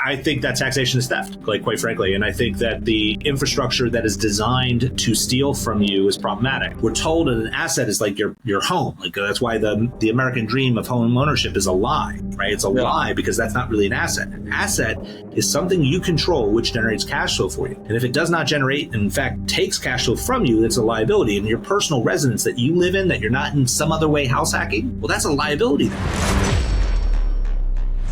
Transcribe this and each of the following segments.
I think that taxation is theft, like, quite frankly. And I think that the infrastructure that is designed to steal from you is problematic. We're told that an asset is like your home. Like, that's why the American dream of home ownership is a lie, right? It's a lie because that's not really an asset. An asset is something you control, which generates cash flow for you. And if it does not generate, and in fact takes cash flow from you, it's a liability. And your personal residence that you live in, that you're not in some other way house hacking, well, that's a liability then.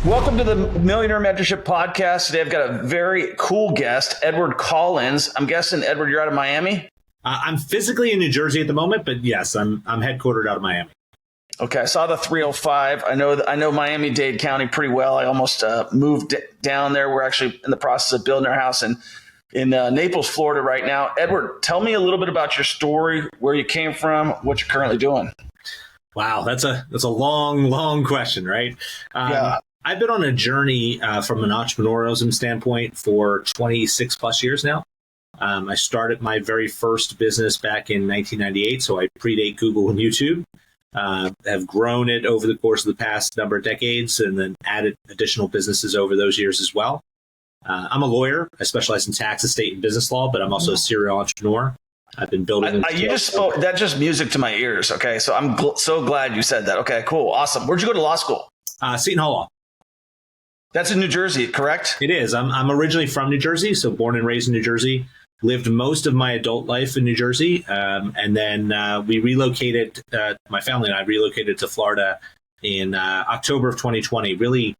Welcome to the Millionaire Mentorship Podcast. Today I've got a very cool guest, Edward Collins. I'm guessing, Edward, you're out of Miami? I'm physically in New Jersey at the moment, but yes, I'm headquartered out of Miami. Okay, I saw the 305. I know Miami-Dade County pretty well. I almost moved down there. We're actually in the process of building our house in Naples, Florida right now. Edward, tell me a little bit about your story, where you came from, what you're currently doing. Wow, that's a long question, right? Yeah. I've been on a journey from an entrepreneurialism standpoint for 26 plus years now. I started my very first business back in 1998, so I predate Google and YouTube. Have grown it over the course of the past number of decades and then added additional businesses over those years as well. I'm a lawyer. I specialize in tax, estate, and business law, but I'm also a serial entrepreneur. I've been building. You just spoke, that's just music to my ears. Okay, so I'm so glad you said that. Okay, cool, awesome. Where'd you go to law school? Seton Hall Law. That's in New Jersey, correct? It is. I'm originally from New Jersey, so born and raised in New Jersey. Lived most of my adult life in New Jersey, and then we relocated. My family and I relocated to Florida in October of 2020. Really,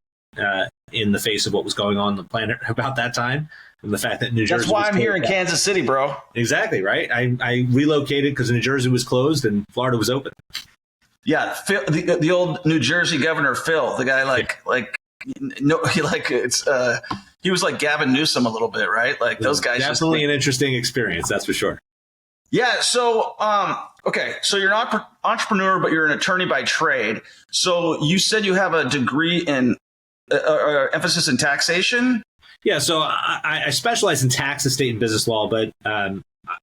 in the face of what was going on the planet about that time, and the fact that New Jersey. That's why I'm here in Kansas City, bro. Exactly right. I relocated because New Jersey was closed and Florida was open. Yeah, Phil, the old New Jersey governor Phil, the guy he was like Gavin Newsom a little bit, right? Like those guys. Definitely an interesting experience, that's for sure. Yeah. So, okay. So you're not an entrepreneur, but you're an attorney by trade. So you said you have a degree in emphasis in taxation. Yeah. So I specialize in tax, estate, and business law, but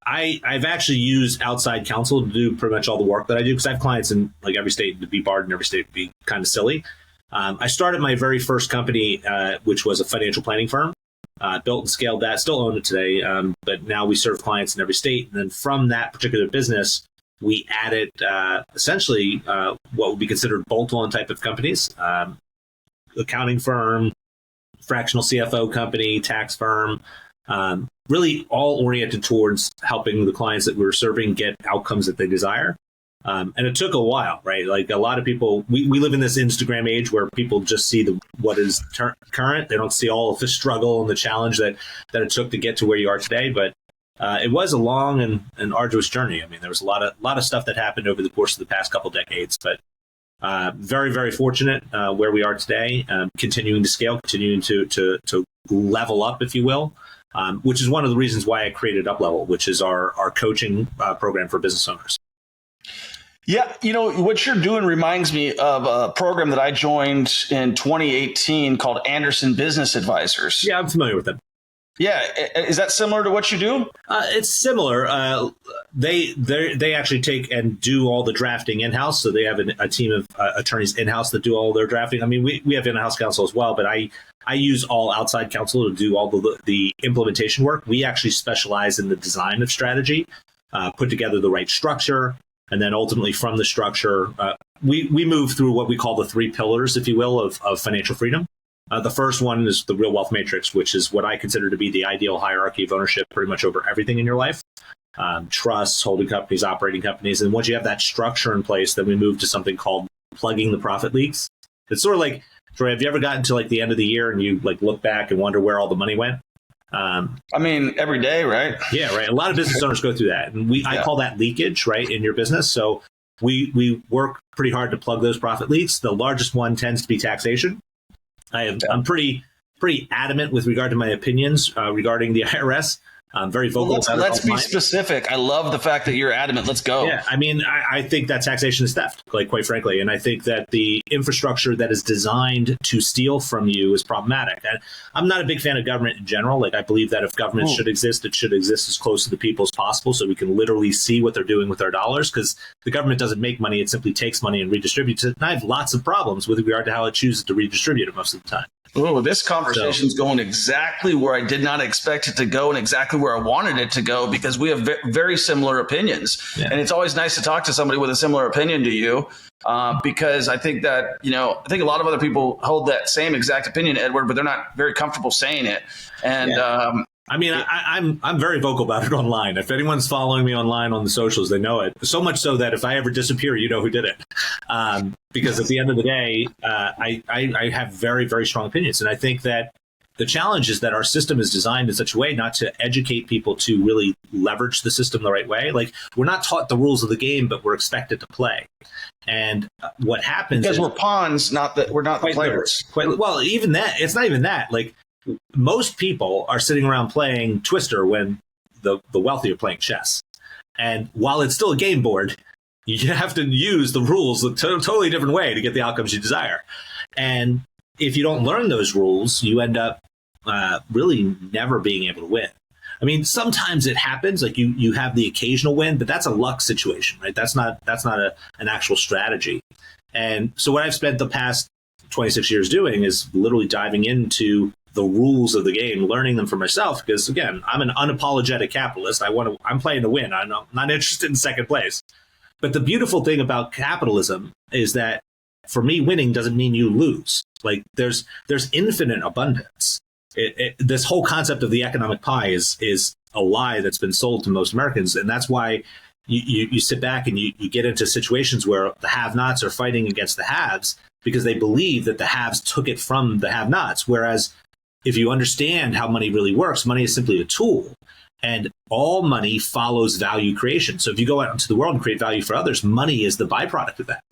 I've actually used outside counsel to do pretty much all the work that I do because I have clients in like every state. To be barred in every state would be kind of silly. I started my very first company, which was a financial planning firm, built and scaled that, still own it today. But now we serve clients in every state. And then from that particular business, we added essentially what would be considered bolt-on type of companies, accounting firm, fractional CFO company, tax firm, really all oriented towards helping the clients that we were serving get outcomes that they desire. And it took a while, right? Like a lot of people, we live in this Instagram age where people just see what is current. They don't see all of the struggle and the challenge that it took to get to where you are today. But it was a long and arduous journey. I mean, there was a lot of stuff that happened over the course of the past couple decades. But very, very fortunate where we are today, continuing to scale, continuing to level up, if you will, which is one of the reasons why I created UpLevel, which is our coaching program for business owners. Yeah, what you're doing reminds me of a program that I joined in 2018 called Anderson Business Advisors. Yeah, I'm familiar with them. Yeah, is that similar to what you do? It's similar. They actually take and do all the drafting in-house. So they have a team of attorneys in-house that do all their drafting. I mean, we have in-house counsel as well, but I use all outside counsel to do all the implementation work. We actually specialize in the design of strategy, put together the right structure. And then ultimately from the structure, we move through what we call the three pillars, if you will, of financial freedom. The first one is the real wealth matrix, which is what I consider to be the ideal hierarchy of ownership pretty much over everything in your life. Trusts, holding companies, operating companies. And once you have that structure in place, then we move to something called plugging the profit leaks. It's sort of like, Troy, have you ever gotten to like the end of the year and you like look back and wonder where all the money went? I mean, every day, right? Yeah, right. A lot of business owners go through that. And I call that leakage, right, in your business. So we work pretty hard to plug those profit leaks. The largest one tends to be taxation. I'm pretty adamant with regard to my opinions regarding the IRS. I'm very vocal. Let's be specific. I love the fact that you're adamant. Let's go. Yeah, I mean, I think that taxation is theft, like quite frankly. And I think that the infrastructure that is designed to steal from you is problematic. And I'm not a big fan of government in general. Like, I believe that if government should exist, it should exist as close to the people as possible so we can literally see what they're doing with our dollars, because the government doesn't make money. It simply takes money and redistributes it. And I have lots of problems with regard to how it chooses to redistribute it most of the time. Oh, this conversation's going exactly where I did not expect it to go and exactly where I wanted it to go, because we have very similar opinions. Yeah. And it's always nice to talk to somebody with a similar opinion to you, because I think that, I think a lot of other people hold that same exact opinion, Edward, but they're not very comfortable saying it. And I'm very vocal about it online. If anyone's following me online on the socials, they know it. So much so that if I ever disappear, you know who did it. Because at the end of the day, I have very, very strong opinions. And I think that the challenge is that our system is designed in such a way not to educate people to really leverage the system the right way. Like, we're not taught the rules of the game, but we're expected to play. And what happens because we're pawns, we're not the players. Well, even that, it's not even that. Like, most people are sitting around playing Twister when the wealthy are playing chess. And while it's still a game board, you have to use the rules a totally different way to get the outcomes you desire. And if you don't learn those rules, you end up really never being able to win. I mean, sometimes it happens, like you have the occasional win, but that's a luck situation, right? That's not an actual strategy. And so what I've spent the past 26 years doing is literally diving into the rules of the game, learning them for myself, because again, I'm an unapologetic capitalist. I'm playing to win. I'm not interested in second place. But the beautiful thing about capitalism is that for me, winning doesn't mean you lose. Like, there's infinite abundance. This whole concept of the economic pie is a lie that's been sold to most Americans. And that's why you sit back and you get into situations where the have-nots are fighting against the haves, because they believe that the haves took it from the have-nots. Whereas if you understand how money really works, money is simply a tool, and all money follows value creation. So if you go out into the world and create value for others, money is the byproduct of that.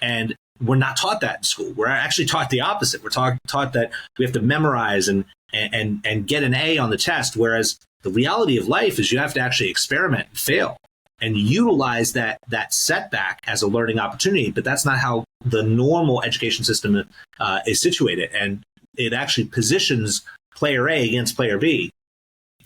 And we're not taught that in school. We're actually taught the opposite. We're taught that we have to memorize and get an A on the test, whereas the reality of life is you have to actually experiment and fail and utilize that setback as a learning opportunity. But that's not how the normal education system is situated. And it actually positions player A against player B.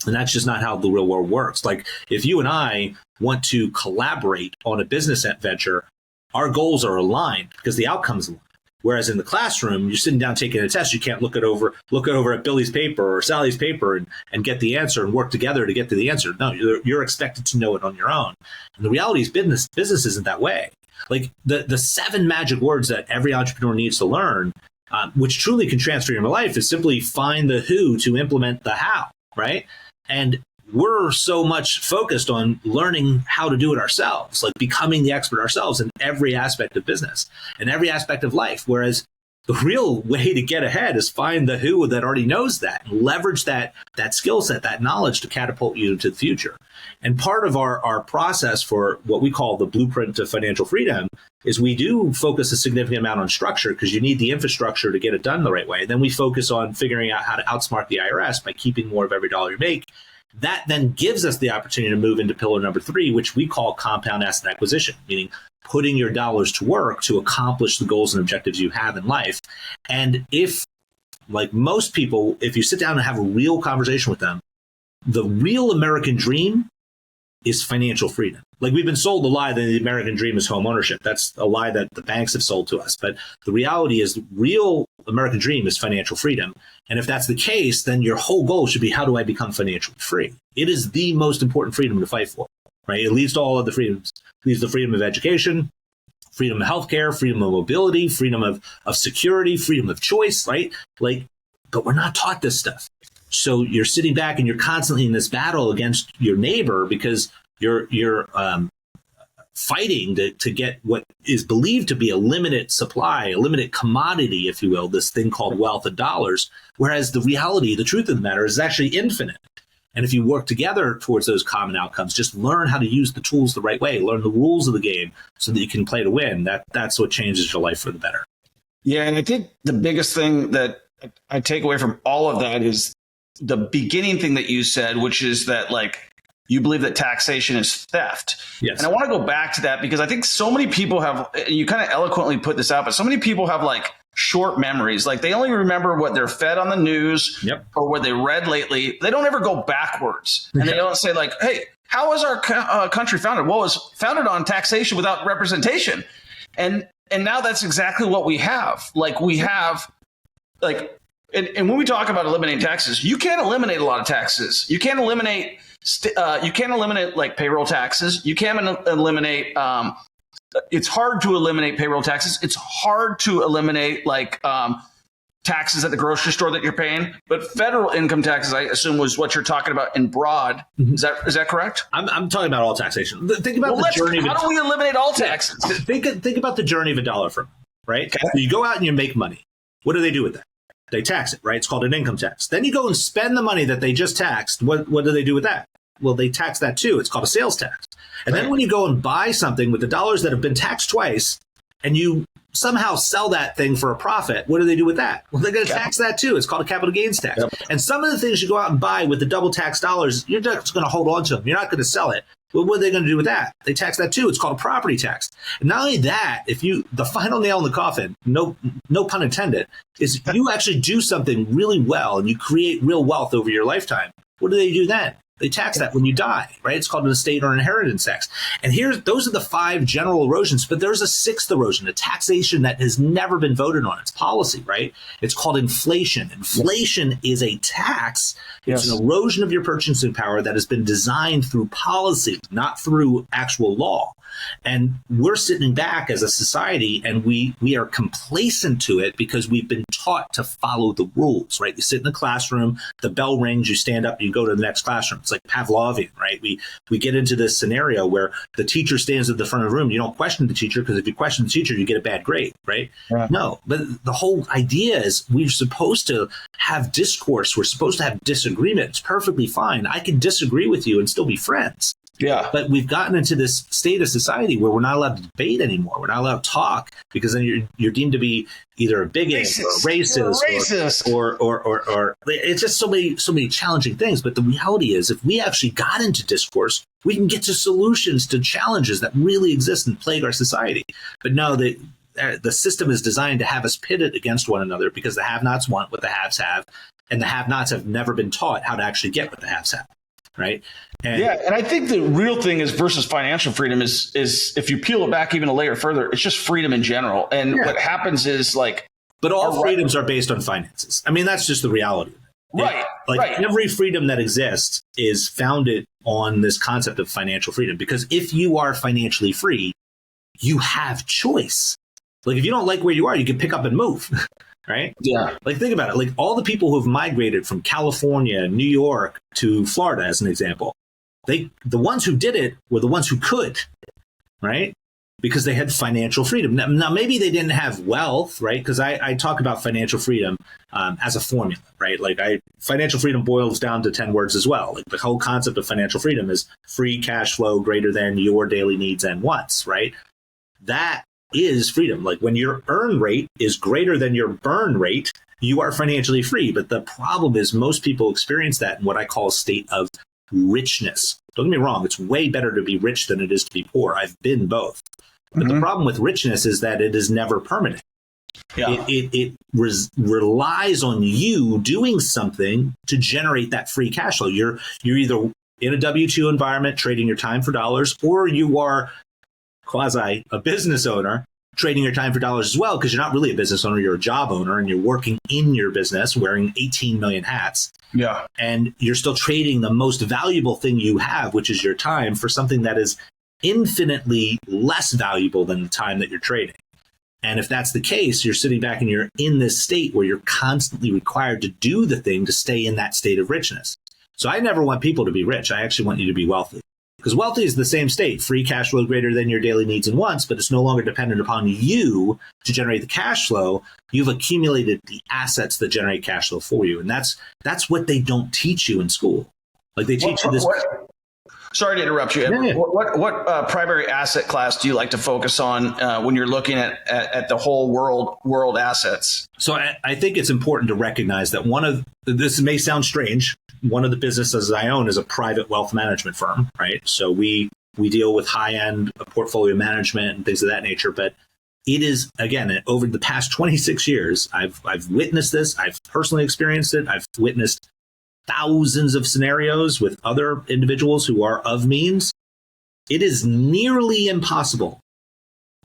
And that's just not how the real world works. Like, if you and I want to collaborate on a business venture, our goals are aligned because the outcome's aligned. Whereas in the classroom, you're sitting down taking a test, you can't look it over at Billy's paper or Sally's paper and get the answer and work together to get to the answer. No, you're expected to know it on your own. And the reality is business isn't that way. Like, the 7 magic words that every entrepreneur needs to learn, which truly can transfer your life, is simply find the who to implement the how, right? And we're so much focused on learning how to do it ourselves, like becoming the expert ourselves in every aspect of business and every aspect of life. Whereas the real way to get ahead is find the who that already knows that and leverage that skill set, that knowledge to catapult you into the future. And part of our process for what we call the blueprint to financial freedom is we do focus a significant amount on structure, because you need the infrastructure to get it done the right way. Then we focus on figuring out how to outsmart the IRS by keeping more of every dollar you make. That then gives us the opportunity to move into pillar number 3, which we call compound asset acquisition, meaning putting your dollars to work to accomplish the goals and objectives you have in life. And if, like most people, if you sit down and have a real conversation with them, the real American dream is financial freedom. Like, we've been sold the lie that the American dream is home ownership. That's a lie that the banks have sold to us. But the reality is the real American dream is financial freedom. And if that's the case, then your whole goal should be, how do I become financially free? It is the most important freedom to fight for, right? It leads to all of the freedoms. It leads to freedom of education, freedom of healthcare, freedom of mobility, freedom of security, freedom of choice, right? Like, but we're not taught this stuff. So you're sitting back and you're constantly in this battle against your neighbor because you're fighting to get what is believed to be a limited supply, a limited commodity, if you will, this thing called wealth and dollars. Whereas the reality, the truth of the matter is actually infinite. And if you work together towards those common outcomes, just learn how to use the tools the right way, learn the rules of the game so that you can play to win. That's what changes your life for the better. Yeah. And I think the biggest thing that I take away from all of that is the beginning thing that you said, which is that, like, you believe that taxation is theft. Yes. And I want to go back to that because I think so many people have, you kind of eloquently put this out, but so many people have like short memories. Like, they only remember what they're fed on the news or what they read lately. They don't ever go backwards. And they don't say, like, hey, how was our country founded? Well, it was founded on taxation without representation. And now that's exactly what we have. Like, we have, like, And when we talk about eliminating taxes, you can't eliminate a lot of taxes. You can't eliminate like payroll taxes. You can't eliminate. It's hard to eliminate payroll taxes. It's hard to eliminate like taxes at the grocery store that you're paying. But federal income taxes, I assume, was what you're talking about in broad. Mm-hmm. Is that correct? I'm talking about all taxation. Think about the journey. How do we eliminate all taxes? Think about the journey of a dollar firm, right? Okay. So you go out and you make money. What do they do with that? They tax it, right? It's called an income tax. Then you go and spend the money that they just taxed. What do they do with that? Well, they tax that too. It's called a sales tax. And then when you go and buy something with the dollars that have been taxed twice, and you somehow sell that thing for a profit, what do they do with that? Well, they're going to tax that too. It's called a capital gains tax. Yep. And some of the things you go out and buy with the double tax dollars, you're just going to hold on to them. You're not going to sell it. Well, what are they going to do with that? They tax that too. It's called a property tax. And not only that, the final nail in the coffin, no pun intended, is you actually do something really well and you create real wealth over your lifetime. What do they do then? They tax that when you die, right? It's called an estate or inheritance tax. And those are the 5 general erosions, but there's a 6th erosion, a taxation that has never been voted on. It's policy, right? It's called inflation. Inflation is a tax. It's an erosion of your purchasing power that has been designed through policy, not through actual law. And we're sitting back as a society and we are complacent to it because we've been taught to follow the rules, right? You sit in the classroom, the bell rings, you stand up, you go to the next classroom. It's like Pavlovian, right? We get into this scenario where the teacher stands at the front of the room. You don't question the teacher because if you question the teacher, you get a bad grade, right? No, but the whole idea is we're supposed to have discourse. We're supposed to have disagreement. It's perfectly fine. I can disagree with you and still be friends. Yeah. But we've gotten into this state of society where we're not allowed to debate anymore. We're not allowed to talk because then you're deemed to be either a bigot or racist. Or it's just so many challenging things. But the reality is if we actually got into discourse, we can get to solutions to challenges that really exist and plague our society. But no, the system is designed to have us pitted against one another because the have-nots want what the haves have, and the have-nots have never been taught how to actually get what the haves have. Right. And but all freedoms are based on finances. I mean, that's just the reality. Right. Every freedom that exists is founded on this concept of financial freedom, because if you are financially free, you have choice. Like if you don't like where you are, you can pick up and move. Right? Yeah. Like think about it. Like all the people who have migrated from California, New York to Florida, as an example, the ones who did it were the ones who could, right? Because they had financial freedom. Now maybe they didn't have wealth, right? Because I talk about financial freedom as a formula, right? Financial freedom boils down to 10 words as well. Like the whole concept of financial freedom is free cash flow greater than your daily needs and wants, right? That is freedom. Like when your earn rate is greater than your burn rate, you are financially free. But the problem is most people experience that in what I call a state of richness. Don't get me wrong. It's way better to be rich than it is to be poor. I've been both. But the problem with richness is that it is never permanent. Yeah. It relies on you doing something to generate that free cash flow. You're either in a W-2 environment trading your time for dollars, or you are quasi a business owner trading your time for dollars as well, because you're not really a business owner, you're a job owner and you're working in your business wearing 18 million hats. Yeah. And you're still trading the most valuable thing you have, which is your time, for something that is infinitely less valuable than the time that you're trading. And if that's the case, you're sitting back and you're in this state where you're constantly required to do the thing to stay in that state of richness. So I never want people to be rich. I actually want you to be wealthy. Because wealthy is the same state, free cash flow greater than your daily needs and wants, but it's no longer dependent upon you to generate the cash flow. You've accumulated the assets that generate cash flow for you. And that's what they don't teach you in school. Like they teach you this. Sorry to interrupt you, Edward. Yeah. What primary asset class do you like to focus on when you're looking at the whole world assets? So I think it's important to recognize that this may sound strange. One of the businesses I own is a private wealth management firm, right? So we deal with high-end portfolio management and things of that nature. But it is, again, over the past 26 years, I've witnessed this. I've personally experienced it. I've witnessed thousands of scenarios with other individuals who are of means. It is nearly impossible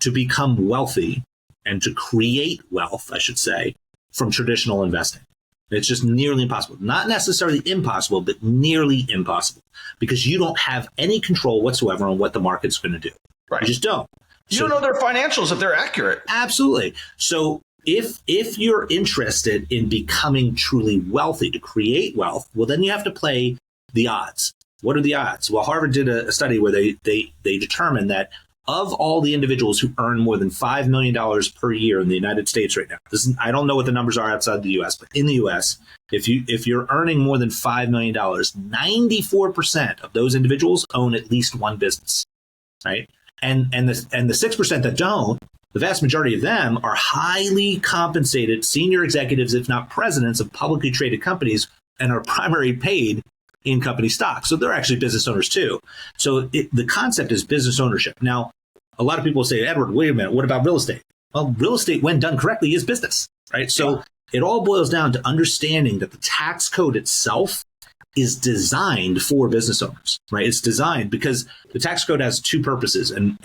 to become wealthy and to create wealth, I should say, from traditional investing. It's just nearly impossible. Not necessarily impossible, but nearly impossible, because you don't have any control whatsoever on what the market's going to do. Right. You just don't. You don't know their financials if they're accurate. Absolutely. So if you're interested in becoming truly wealthy, to create wealth, well, then you have to play the odds. What are the odds? Well, Harvard did a study where they determined that of all the individuals who earn more than $5 million per year in the United States right now, I don't know what the numbers are outside the U.S., but in the U.S., if you're earning more than $5 million, 94% of those individuals own at least one business, right? And the 6% that don't, the vast majority of them are highly compensated senior executives, if not presidents, of publicly traded companies, and are primarily paid in company stock. So they're actually business owners too. So the concept is business ownership. Now, a lot of people say, Edward, wait a minute, what about real estate? Well, real estate, when done correctly, is business, right? So it all boils down to understanding that the tax code itself is designed for business owners, right? It's designed because the tax code has two purposes, and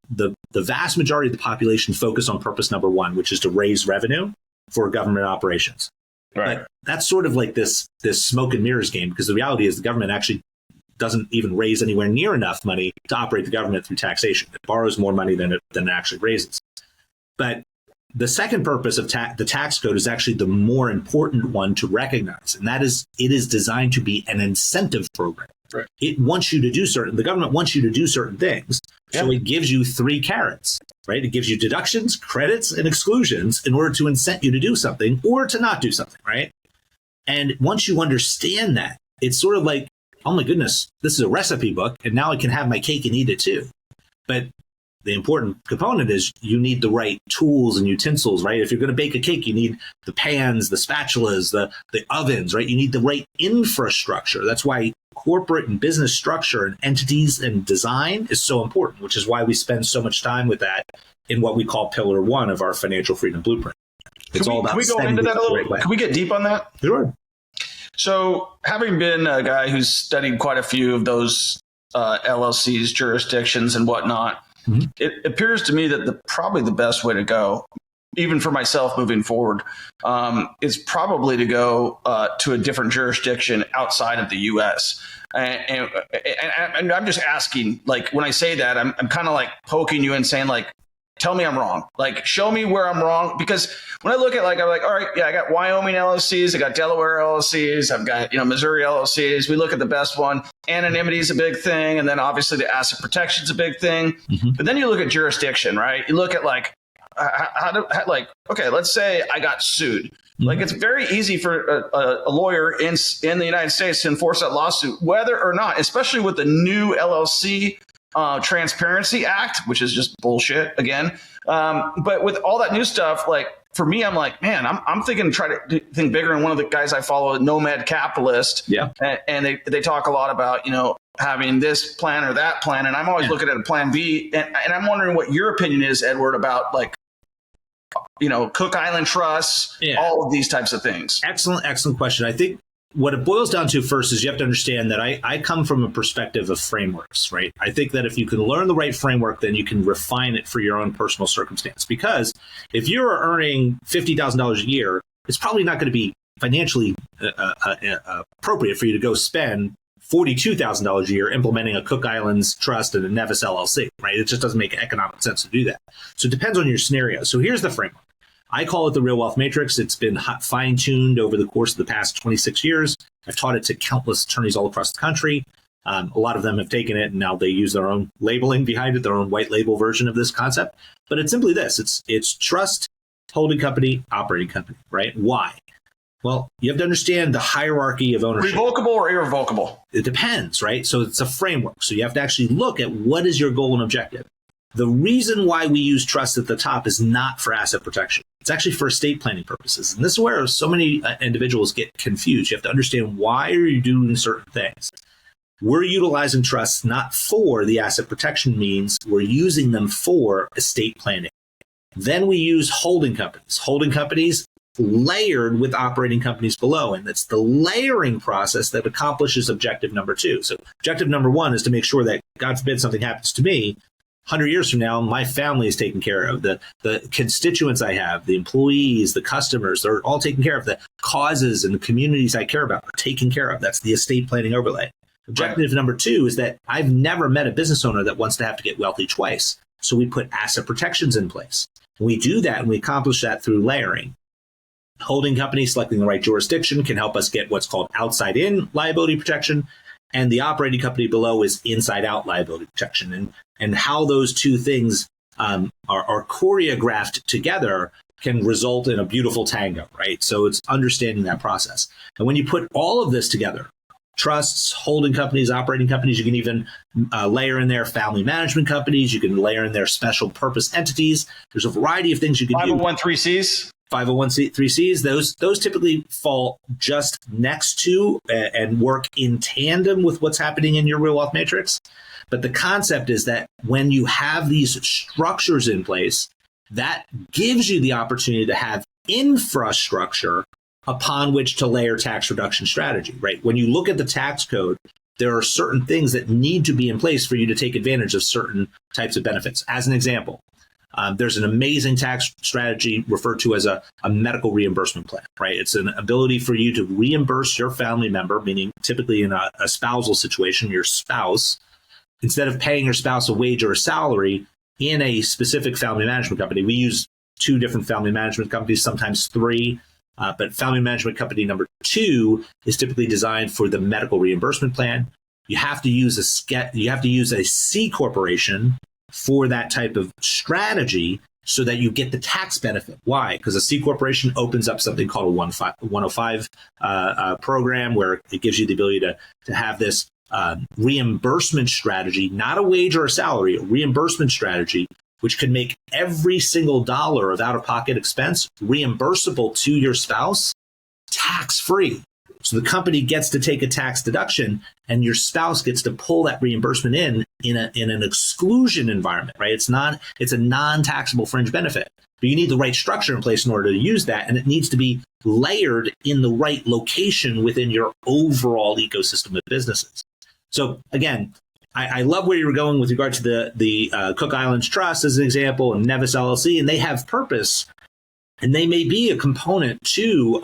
the vast majority of the population focus on purpose number one, which is to raise revenue for government operations. Right. But that's sort of like this smoke and mirrors game, because the reality is the government actually doesn't even raise anywhere near enough money to operate the government through taxation. It borrows more money than it actually raises. But the second purpose of the tax code is actually the more important one to recognize, and that is it is designed to be an incentive program. Right. It wants you to do the government wants you to do certain things. So it gives you three carrots, right? It gives you deductions, credits, and exclusions in order to incent you to do something or to not do something, right? And once you understand that, it's sort of like, oh my goodness, this is a recipe book, and now I can have my cake and eat it too. But the important component is you need the right tools and utensils, right? If you're going to bake a cake, you need the pans, the spatulas, the ovens, right? You need the right infrastructure. That's why corporate and business structure and entities and design is so important, which is why we spend so much time with that in what we call pillar one of our financial freedom blueprint. It's all about. Can we go into that a little? Can we get deep on that? Sure. So, having been a guy who's studied quite a few of those LLCs, jurisdictions, and whatnot, it appears to me that probably the best way to go, even for myself moving forward, is probably to go to a different jurisdiction outside of the U.S. And I'm just asking, like, when I say that, I'm kind of like poking you and saying, like, tell me I'm wrong. Like, show me where I'm wrong. Because when I look at, like, I'm like, all right, yeah, I got Wyoming LLCs, I got Delaware LLCs, I've got, Missouri LLCs. We look at the best one. Anonymity is a big thing. And then obviously the asset protection is a big thing. But then you look at jurisdiction, right? You look at, like, okay, let's say I got sued. Like, it's very easy for a lawyer in the United States to enforce that lawsuit, whether or not, especially with the new LLC Transparency Act, which is just bullshit again. But with all that new stuff, like, for me, I'm like, man, I'm thinking, try to think bigger. And one of the guys I follow, Nomad Capitalist, and they talk a lot about, having this plan or that plan. And I'm always looking at a plan B. And I'm wondering what your opinion is, Edward, about, like, Cook Island trusts, all of these types of things. Excellent question. I think what it boils down to first is you have to understand that I come from a perspective of frameworks, right? I think that if you can learn the right framework, then you can refine it for your own personal circumstance. Because if you're earning $50,000 a year, it's probably not going to be financially appropriate for you to go spend $42,000 a year implementing a Cook Islands trust and a Nevis LLC, right? It just doesn't make economic sense to do that. So it depends on your scenario. So here's the framework. I call it the Real Wealth Matrix. It's been fine-tuned over the course of the past 26 years. I've taught it to countless attorneys all across the country. A lot of them have taken it, and now they use their own labeling behind it, their own white label version of this concept. But it's simply this. It's trust, holding company, operating company, right? Why? Well, you have to understand the hierarchy of ownership. Revocable or irrevocable? It depends, right? So it's a framework. So you have to actually look at what is your goal and objective. The reason why we use trust at the top is not for asset protection. It's actually for estate planning purposes. And this is where so many individuals get confused. You have to understand, why are you doing certain things? We're utilizing trusts not for the asset protection means. We're using them for estate planning. Then we use holding companies. Holding companies layered with operating companies below. And it's the layering process that accomplishes objective number two. So objective number one is to make sure that, God forbid something happens to me, 100 years from now, my family is taken care of. The constituents I have, the employees, the customers, they're all taken care of. The causes and the communities I care about are taken care of. That's the estate planning overlay. Objective number 2 is that I've never met a business owner that wants to have to get wealthy twice. So we put asset protections in place. We do that, and we accomplish that through layering. Holding companies selecting the right jurisdiction can help us get what's called outside-in liability protection, and the operating company below is inside-out liability protection. And how those two things are choreographed together can result in a beautiful tango, right? So it's understanding that process. And when you put all of this together, trusts, holding companies, operating companies, you can even layer in there family management companies. You can layer in there special purpose entities. There's a variety of things you can do. 501(c)(3)s? 501(c)(3)s, those typically fall just next to and work in tandem with what's happening in your real wealth matrix. But the concept is that when you have these structures in place, that gives you the opportunity to have infrastructure upon which to layer tax reduction strategy, right? When you look at the tax code, there are certain things that need to be in place for you to take advantage of certain types of benefits. As an example, there's an amazing tax strategy referred to as a medical reimbursement plan, right? It's an ability for you to reimburse your family member, meaning typically in a spousal situation, your spouse, instead of paying your spouse a wage or a salary in a specific family management company. We use 2 different family management companies, sometimes 3. But family management company number 2 is typically designed for the medical reimbursement plan. You have to use a C corporation for that type of strategy so that you get the tax benefit. Why? Because a C corporation opens up something called a 105 program where it gives you the ability to have this reimbursement strategy, not a wage or a salary, a reimbursement strategy, which can make every single dollar of out-of-pocket expense reimbursable to your spouse tax-free. So the company gets to take a tax deduction, and your spouse gets to pull that reimbursement in an exclusion environment, right? It's a non-taxable fringe benefit. But you need the right structure in place in order to use that, and it needs to be layered in the right location within your overall ecosystem of businesses. So again, I love where you were going with regard to the Cook Islands Trust as an example, and Nevis LLC, and they have purpose, and they may be a component to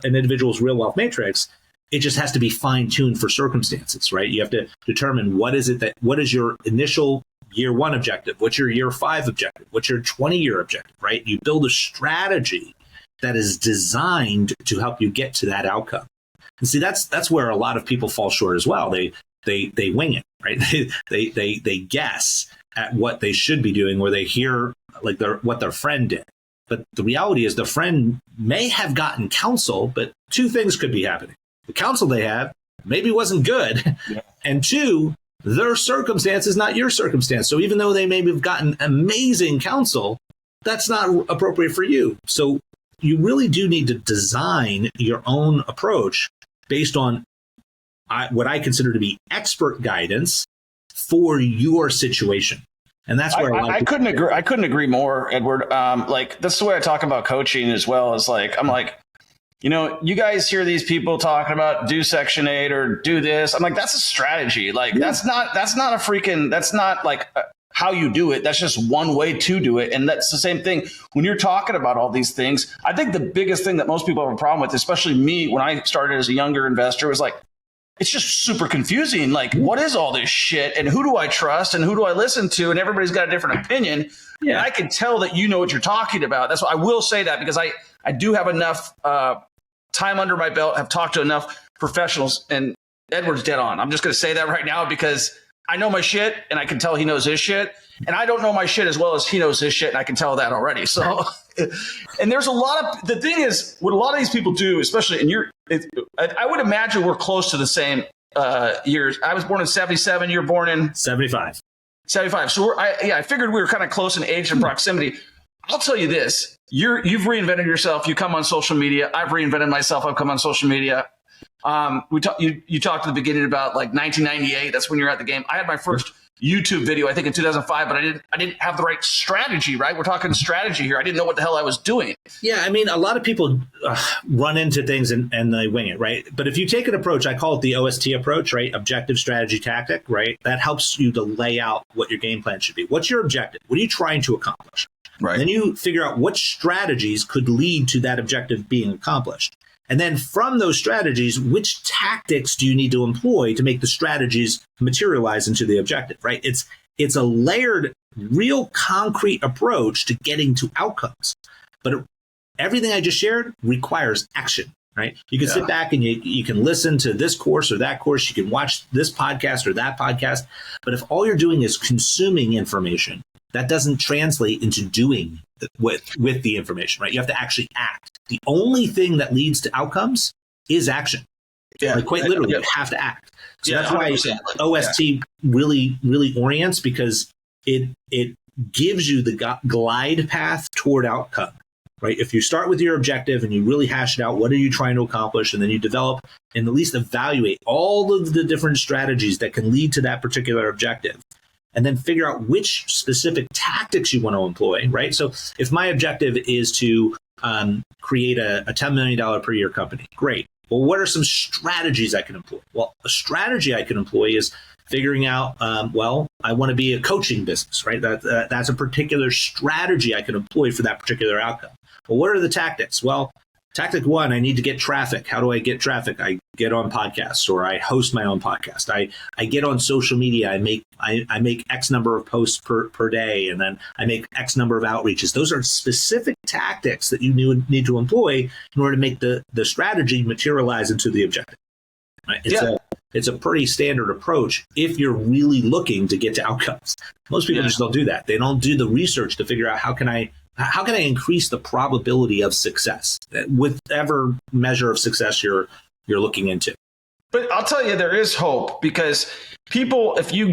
an individual's real wealth matrix. It just has to be fine-tuned for circumstances, right? You have to determine what is your initial year 1 objective, what's your year 5 objective, what's your 20-year objective, right? You build a strategy that is designed to help you get to that outcome. And see, that's where a lot of people fall short as well. They wing it, right? They guess at what they should be doing, or they hear like what their friend did. But the reality is the friend may have gotten counsel, but 2 things could be happening. The counsel they have maybe wasn't good. Yeah. And 2, their circumstance is not your circumstance. So even though they maybe have gotten amazing counsel, that's not appropriate for you. So you really do need to design your own approach based on what I consider to be expert guidance for your situation. And that's where I couldn't agree. I couldn't agree more, Edward. That's the way I talk about coaching as well. Is you guys hear these people talking about do Section 8 or do this. I'm like, that's a strategy. That's not how you do it. That's just one way to do it. And that's the same thing when you're talking about all these things. I think the biggest thing that most people have a problem with, especially me, when I started as a younger investor, was it's just super confusing. What is all this shit, and who do I trust and who do I listen to? And everybody's got a different opinion. Yeah. And I can tell that you know what you're talking about. That's why I will say that, because I do have enough time under my belt, have talked to enough professionals, and Edward's dead on. I'm just going to say that right now because I know my shit and I can tell he knows his shit. And I don't know my shit as well as he knows his shit, and I can tell that already. So, and there's the thing is, what a lot of these people do, especially I would imagine we're close to the same years. I was born in 77. You're born in 75. 75. So I figured we were kind of close in age and proximity. I'll tell you this: you've reinvented yourself. You come on social media. I've reinvented myself. I've come on social media. You talked at the beginning about 1998. That's when you're at the game. I had my first YouTube video, I think in 2005, but I didn't have the right strategy, right? We're talking strategy here. I didn't know what the hell I was doing. Yeah, I mean, a lot of people run into things and they wing it, right? But if you take an approach, I call it the OST approach, right? Objective, strategy, tactic, right? That helps you to lay out what your game plan should be. What's your objective? What are you trying to accomplish? Right. Then you figure out what strategies could lead to that objective being accomplished. And then from those strategies, which tactics do you need to employ to make the strategies materialize into the objective, right? It's a layered, real concrete approach to getting to outcomes. But everything I just shared requires action, right? You can sit back and you can listen to this course or that course. You can watch this podcast or that podcast. But if all you're doing is consuming information, that doesn't translate into doing with the information, right? You have to actually act. The only thing that leads to outcomes is action. Yeah, like quite literally, you have to act. So that's why OST really, really orients, because it gives you the glide path toward outcome, right? If you start with your objective and you really hash it out, what are you trying to accomplish? And then you develop and at least evaluate all of the different strategies that can lead to that particular objective. And then figure out which specific tactics you want to employ, right? So if my objective is to create a $10 million per year company, great. Well, what are some strategies I can employ? Well, a strategy I can employ is figuring out, I want to be a coaching business, right? That's a particular strategy I can employ for that particular outcome. Well, what are the tactics? Well, tactic one, I need to get traffic. How do I get traffic? I get on podcasts, or I host my own podcast. I get on social media. I make X number of posts per day, and then I make X number of outreaches. Those are specific tactics that you need to employ in order to make the strategy materialize into the objective. Right? It's a pretty standard approach if you're really looking to get to outcomes. Most people just don't do that. They don't do the research to figure out how can I increase the probability of success, whatever measure of success you're looking into. But I'll tell you, there is hope, because people, if you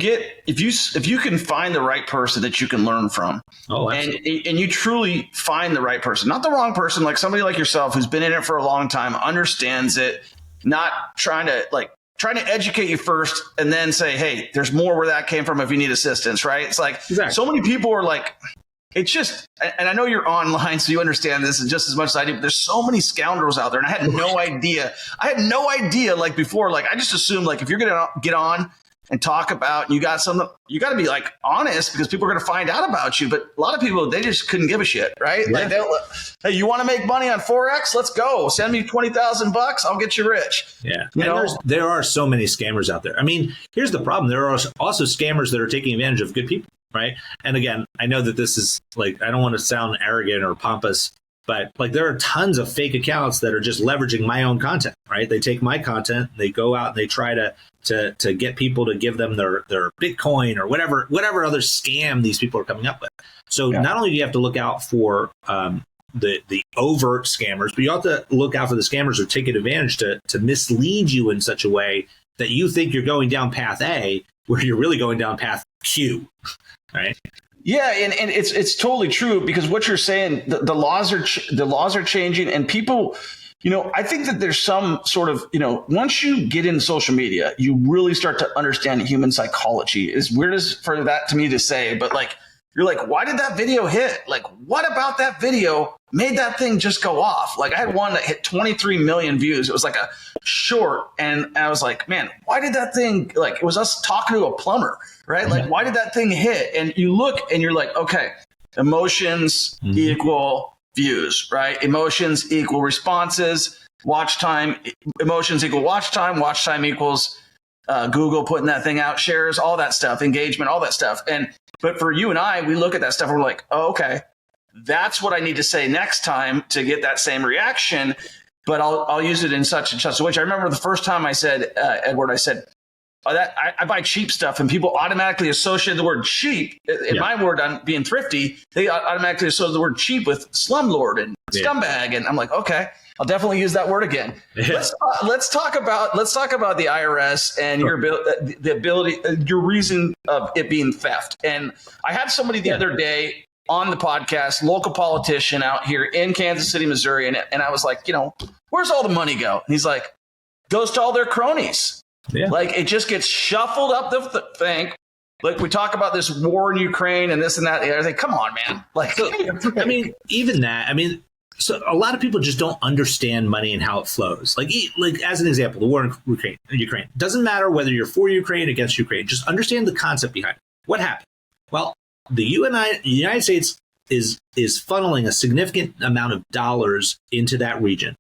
can find the right person that you can learn from, and you truly find the right person, not the wrong person, like somebody like yourself who's been in it for a long time, understands it, not trying to educate you first and then say, hey, there's more where that came from if you need assistance, right? It's like so many people are like, it's just, and I know you're online, so you understand this just as much as I do, but there's so many scoundrels out there, and I had no idea. Like before, like I just assumed, like if you're going to get on and talk about, and you got to be like honest, because people are going to find out about you. But a lot of people, they just couldn't give a shit, right? Yeah. Like, hey, you want to make money on Forex? Let's go. Send me $20,000. I'll get you rich. Yeah. There are so many scammers out there. I mean, here's the problem. There are also scammers that are taking advantage of good people. Right. And again, I know that this is like, I don't want to sound arrogant or pompous, but like there are tons of fake accounts that are just leveraging my own content. Right. They take my content, they go out and they try to get people to give them their Bitcoin or whatever other scam these people are coming up with. So not only do you have to look out for the overt scammers, but you have to look out for the scammers who are taking advantage to mislead you in such a way that you think you're going down path A, where you're really going down path Q. Right. Yeah, and it's totally true, because what you're saying, the laws are changing, and people, I think that there's some sort of, once you get into social media, you really start to understand human psychology. As weird as for that to me to say, but like you're like, why did that video hit? Like, what about that video made that thing just go off? Like I had one that hit 23 million views. It was like a short, and I was like, man, why did that thing, like it was us talking to a plumber, right? Like, why did that thing hit? And you look and you're like, okay, emotions equal views, right? Emotions equal responses, watch time, emotions equal watch time equals Google putting that thing out, shares, all that stuff, engagement, all that stuff. But for you and I, we look at that stuff and we're like, oh, okay, that's what I need to say next time to get that same reaction. But I'll use it in such and such a way. I remember the first time I said, Edward, I said, I buy cheap stuff, and people automatically associate the word cheap. In my word on being thrifty, they automatically associate the word cheap with slumlord and scumbag. And I'm like, okay, I'll definitely use that word again. Let's talk about the IRS and the ability, your reason of it being theft. And I had somebody the other day on the podcast, local politician out here in Kansas City, Missouri, and I was like, where's all the money go? And he's like, goes to all their cronies. Yeah. Like it just gets shuffled up the thing. Like we talk about this war in Ukraine and this and that. I think, come on, man. Like, so, I mean, even that. I mean, so a lot of people just don't understand money and how it flows. Like as an example, the war in Ukraine. Doesn't matter whether you're for Ukraine or against Ukraine. Just understand the concept behind it. What happened? Well, the United States is funneling a significant amount of dollars into that region.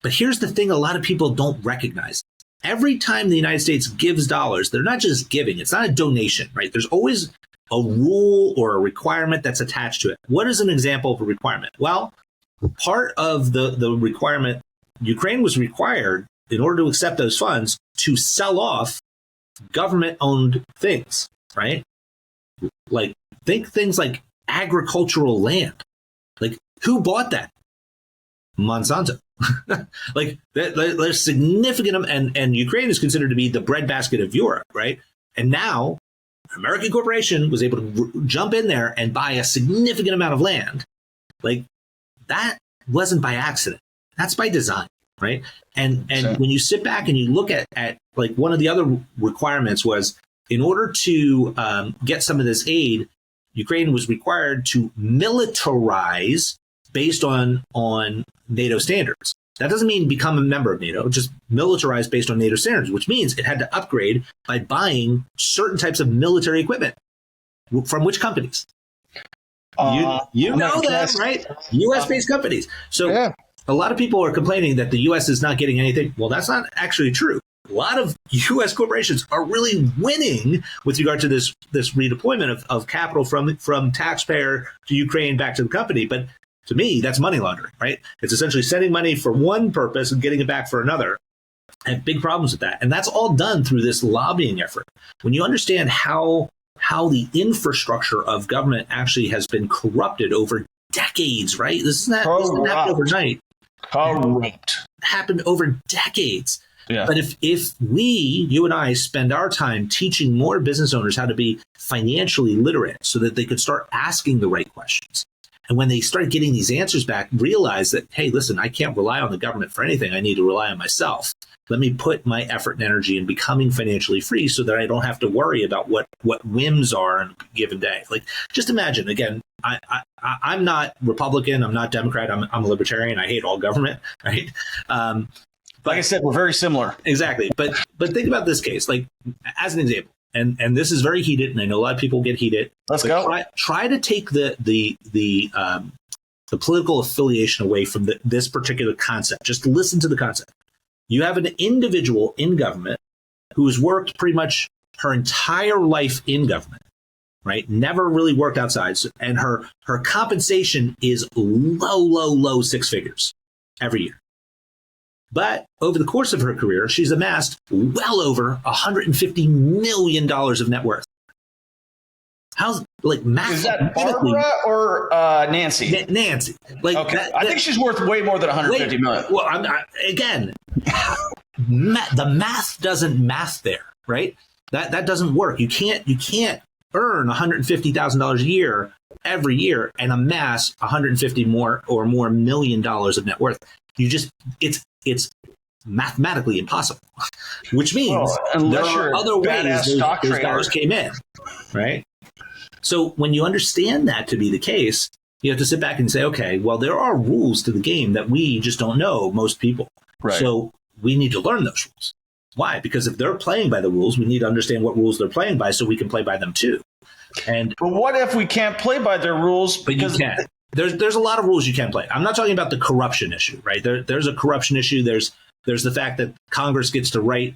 But here's the thing: a lot of people don't recognize. Every time the United States gives dollars, they're not just giving. It's not a donation, right? There's always a rule or a requirement that's attached to it. What is an example of a requirement? Well, part of the requirement, Ukraine was required in order to accept those funds to sell off government-owned things, right? Like, think things like agricultural land. Like, who bought that? Monsanto. Like, there's significant, and Ukraine is considered to be the breadbasket of Europe, right? And now, an American corporation was able to jump in there and buy a significant amount of land. Like, that wasn't by accident. That's by design, right? And when you sit back and you look at like one of the other requirements was in order to get some of this aid, Ukraine was required to militarize based on NATO standards. That doesn't mean become a member of NATO, just militarize based on NATO standards, which means it had to upgrade by buying certain types of military equipment. From which companies? You know them, right? U.S.-based companies. So a lot of people are complaining that the U.S. is not getting anything. Well, that's not actually true. A lot of U.S. corporations are really winning with regard to this redeployment of capital from taxpayer to Ukraine back to the company. But to me, that's money laundering, right? It's essentially sending money for one purpose and getting it back for another. I have big problems with that. And that's all done through this lobbying effort. When you understand how the infrastructure of government actually has been corrupted over decades, right? This didn't happen overnight. Corrupt. Happened over decades. Yeah. But if you and I spend our time teaching more business owners how to be financially literate so that they could start asking the right questions. And when they start getting these answers back, realize that, hey, listen, I can't rely on the government for anything. I need to rely on myself. Let me put my effort and energy in becoming financially free so that I don't have to worry about what whims are on a given day. Like, just imagine, again, I'm not Republican. I'm not Democrat. I'm a libertarian. I hate all government, right? But like I said, we're very similar. Exactly. But think about this case, like as an example, and this is very heated, and I know a lot of people get heated. Let's go. Try to take the political affiliation away from this particular concept. Just listen to the concept. You have an individual in government who has worked pretty much her entire life in government, right? Never really worked outside. And her compensation is low six figures every year. But over the course of her career, she's amassed well over $150 million of net worth. How's like math? Is that Barbara or Nancy? Nancy. Like, okay. I think she's worth way more than 150 million. Well, again, the math doesn't math there, right? That doesn't work. You can't earn $150,000 a year every year and amass 150 more million dollars of net worth. It's mathematically impossible, which means there are other ways those dollars came in, right? So when you understand that to be the case, you have to sit back and say, okay, well, there are rules to the game that we just don't know, most people. Right. So we need to learn those rules. Why? Because if they're playing by the rules, we need to understand what rules they're playing by so we can play by them too. But what if we can't play by their rules? Because you can. There's a lot of rules you can't play. I'm not talking about the corruption issue, right? There's a corruption issue. There's the fact that Congress gets to write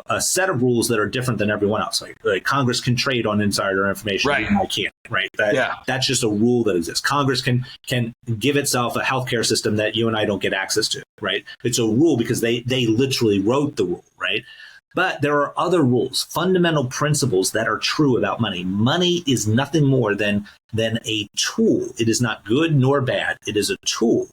a set of rules that are different than everyone else. Like Congress can trade on insider information. Right. I can't, right? That's just a rule that exists. Congress can give itself a healthcare system that you and I don't get access to, right? It's a rule because they literally wrote the rule, right? But there are other rules, fundamental principles that are true about money. Money is nothing more than a tool. It is not good nor bad. It is a tool.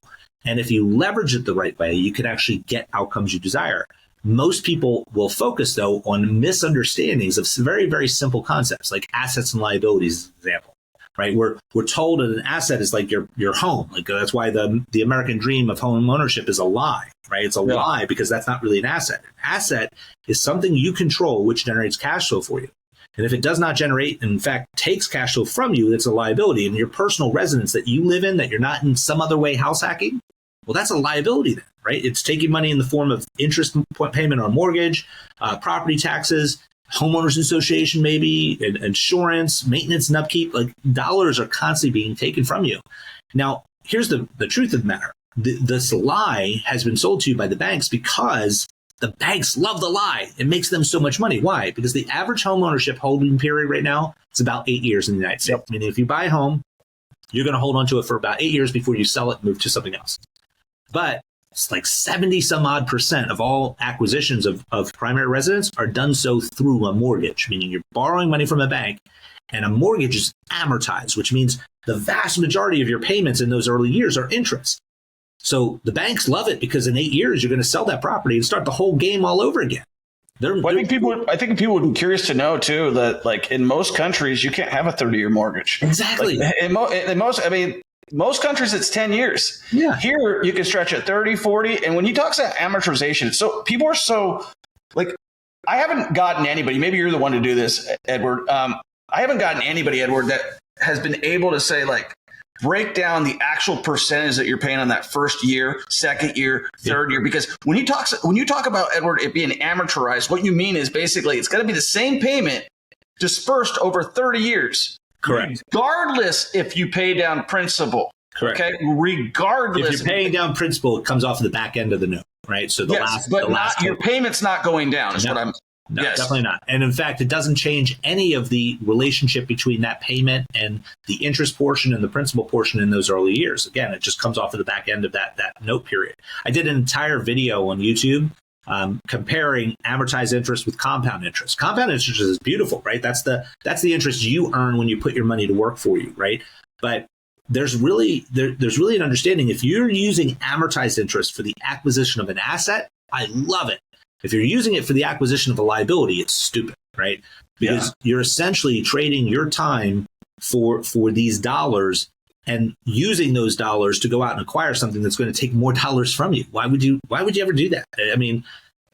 And if you leverage it the right way, you can actually get outcomes you desire. Most people will focus, though, on misunderstandings of very, very simple concepts like assets and liabilities, for example. Right? We're told that an asset is like your home. Like that's why the American dream of home ownership is a lie, right? It's a lie because that's not really an asset. An asset is something you control which generates cash flow for you. And if it does not generate, and in fact, takes cash flow from you, it's a liability. And your personal residence that you live in, that you're not in some other way house hacking, well, that's a liability then, right? It's taking money in the form of interest payment on mortgage, property taxes, homeowners association, maybe, insurance, maintenance and upkeep. Like, dollars are constantly being taken from you. Now, here's the truth of the matter. This lie has been sold to you by the banks because the banks love the lie. It makes them so much money. Why? Because the average home ownership holding period right now is about 8 years in the United States. Meaning if you buy a home, you're going to hold on to it for about 8 years before you sell it and move to something else. But it's like 70 some odd % of all acquisitions of primary residence are done so through a mortgage, meaning you're borrowing money from a bank, and a mortgage is amortized, which means the vast majority of your payments in those early years are interest. So the banks love it because in 8 years, you're going to sell that property and start the whole game all over again. I think people would be curious to know too that, like, in most countries, you can't have a 30-year mortgage. Exactly. Like, most countries, it's 10 years. Yeah. Here, you can stretch it 30, 40. And when you talk about amortization, so people are so, like, I haven't gotten anybody, maybe you're the one to do this, Edward. I haven't gotten anybody, Edward, that has been able to say, like, break down the actual percentage that you're paying on that first year, second year, third year. Because when you talk about, Edward, it being amortized, what you mean is basically it's going to be the same payment dispersed over 30 years. Correct. Regardless if you pay down principal. Correct. Okay. Regardless. If you're paying down principal, it comes off of the back end of the note, right? So your payment's not going down is what I'm. No, yes. Definitely not. And in fact, it doesn't change any of the relationship between that payment and the interest portion and the principal portion in those early years. Again, it just comes off of the back end of that note period. I did an entire video on YouTube comparing amortized interest with compound interest. Compound interest is beautiful, right? That's the interest you earn when you put your money to work for you, right? But there's really an understanding. If you're using amortized interest for the acquisition of an asset, I love it. If you're using it for the acquisition of a liability, it's stupid, right? Because you're essentially trading your time for these dollars and using those dollars to go out and acquire something that's going to take more dollars from you. Why would you ever do that? I mean,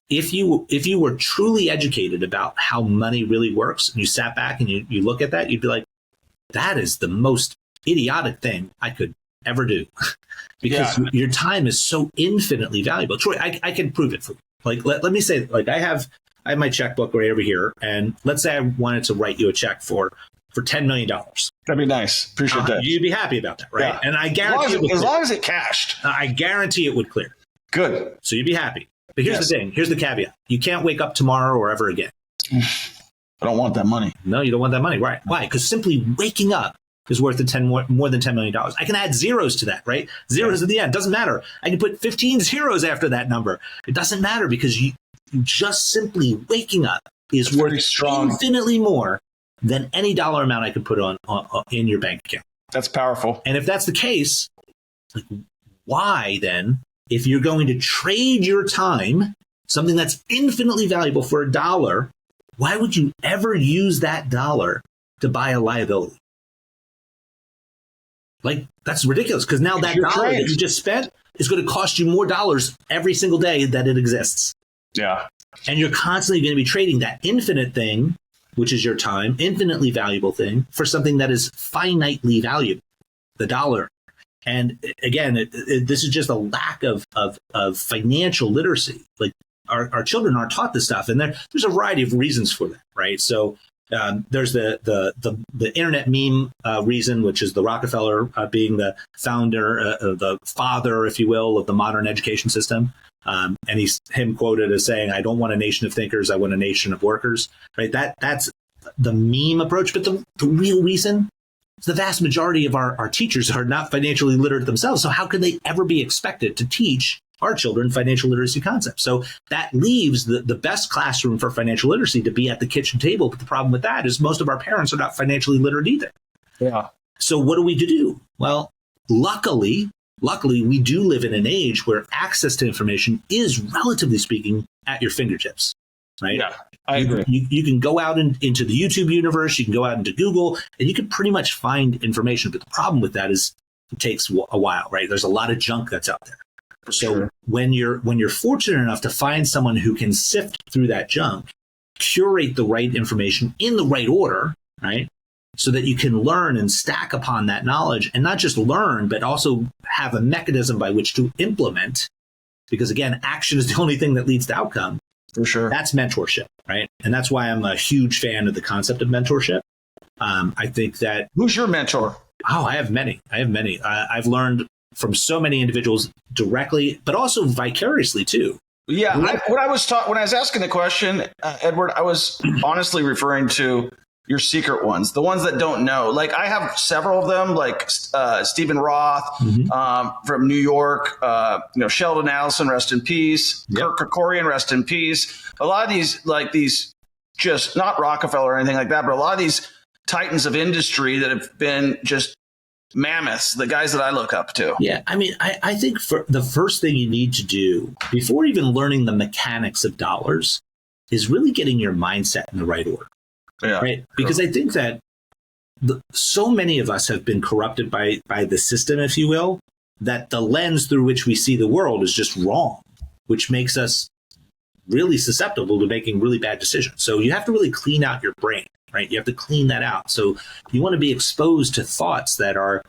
if you were truly educated about how money really works, and you sat back and you look at that, you'd be like, that is the most idiotic thing I could ever do. Because your time is so infinitely valuable. Troy, I can prove it for you. Like, let me say, like, I have my checkbook right over here, and let's say I wanted to write you a check for $10 million. That'd be nice. Appreciate that. You'd be happy about that, right? Yeah. And I guarantee as long as it cashed. I guarantee it would clear. Good. So you'd be happy. But here's the thing. Here's the caveat. You can't wake up tomorrow or ever again. I don't want that money. No, you don't want that money. Right. Why? Because simply waking up is worth more than $10 million. I can add zeros to that, right? Zeros at the end. Doesn't matter. I can put 15 zeros after that number. It doesn't matter because you just simply waking up is worth infinitely more than any dollar amount I could put on in your bank account. That's powerful. And if that's the case, like, why then, if you're going to trade your time, something that's infinitely valuable for $1, why would you ever use that dollar to buy a liability? Like, that's ridiculous, because now that dollar that you just spent is going to cost you more dollars every single day that it exists. Yeah. And you're constantly going to be trading that infinite thing, which is your time, infinitely valuable thing, for something that is finitely valuable, the dollar. And again, this is just a lack of financial literacy. Like, our children aren't taught this stuff, and there's a variety of reasons for that, right? So there's the internet meme reason, which is the Rockefeller being the founder, the father, if you will, of the modern education system. And him quoted as saying, "I don't want a nation of thinkers, I want a nation of workers." Right? That's the meme approach, but the real reason is the vast majority of our teachers are not financially literate themselves. So how could they ever be expected to teach our children financial literacy concepts? So that leaves the best classroom for financial literacy to be at the kitchen table. But the problem with that is most of our parents are not financially literate either. Yeah. So what do we do? Well, luckily, we do live in an age where access to information is, relatively speaking, at your fingertips, right? Yeah, I agree. You can go out into the YouTube universe, you can go out into Google, and you can pretty much find information. But the problem with that is it takes a while, right? There's a lot of junk that's out there. So when you're fortunate enough to find someone who can sift through that junk curate the right information in the right order, right? So that you can learn and stack upon that knowledge, and not just learn, but also have a mechanism by which to implement. Because again, action is the only thing that leads to outcome. For sure. That's mentorship, right? And that's why I'm a huge fan of the concept of mentorship. I think that... Who's your mentor? Oh, I have many. I've learned from so many individuals directly, but also vicariously too. Yeah, when I was asking the question, Edward, I was honestly referring to your secret ones, the ones that don't know. Like I have several of them, like Stephen Roth from New York, Sheldon Adelson, rest in peace. Kirk Kerkorian, rest in peace. A lot of these, like these, just not Rockefeller or anything like that, but a lot of these titans of industry that have been just mammoths, the guys that I look up to. Yeah, I mean, I think for the first thing you need to do before even learning the mechanics of dollars is really getting your mindset in the right order. Yeah, right. Because I think that so many of us have been corrupted by the system, if you will, that the lens through which we see the world is just wrong, which makes us really susceptible to making really bad decisions. So you have to really clean out your brain, right? You have to clean that out. So you want to be exposed to thoughts that are,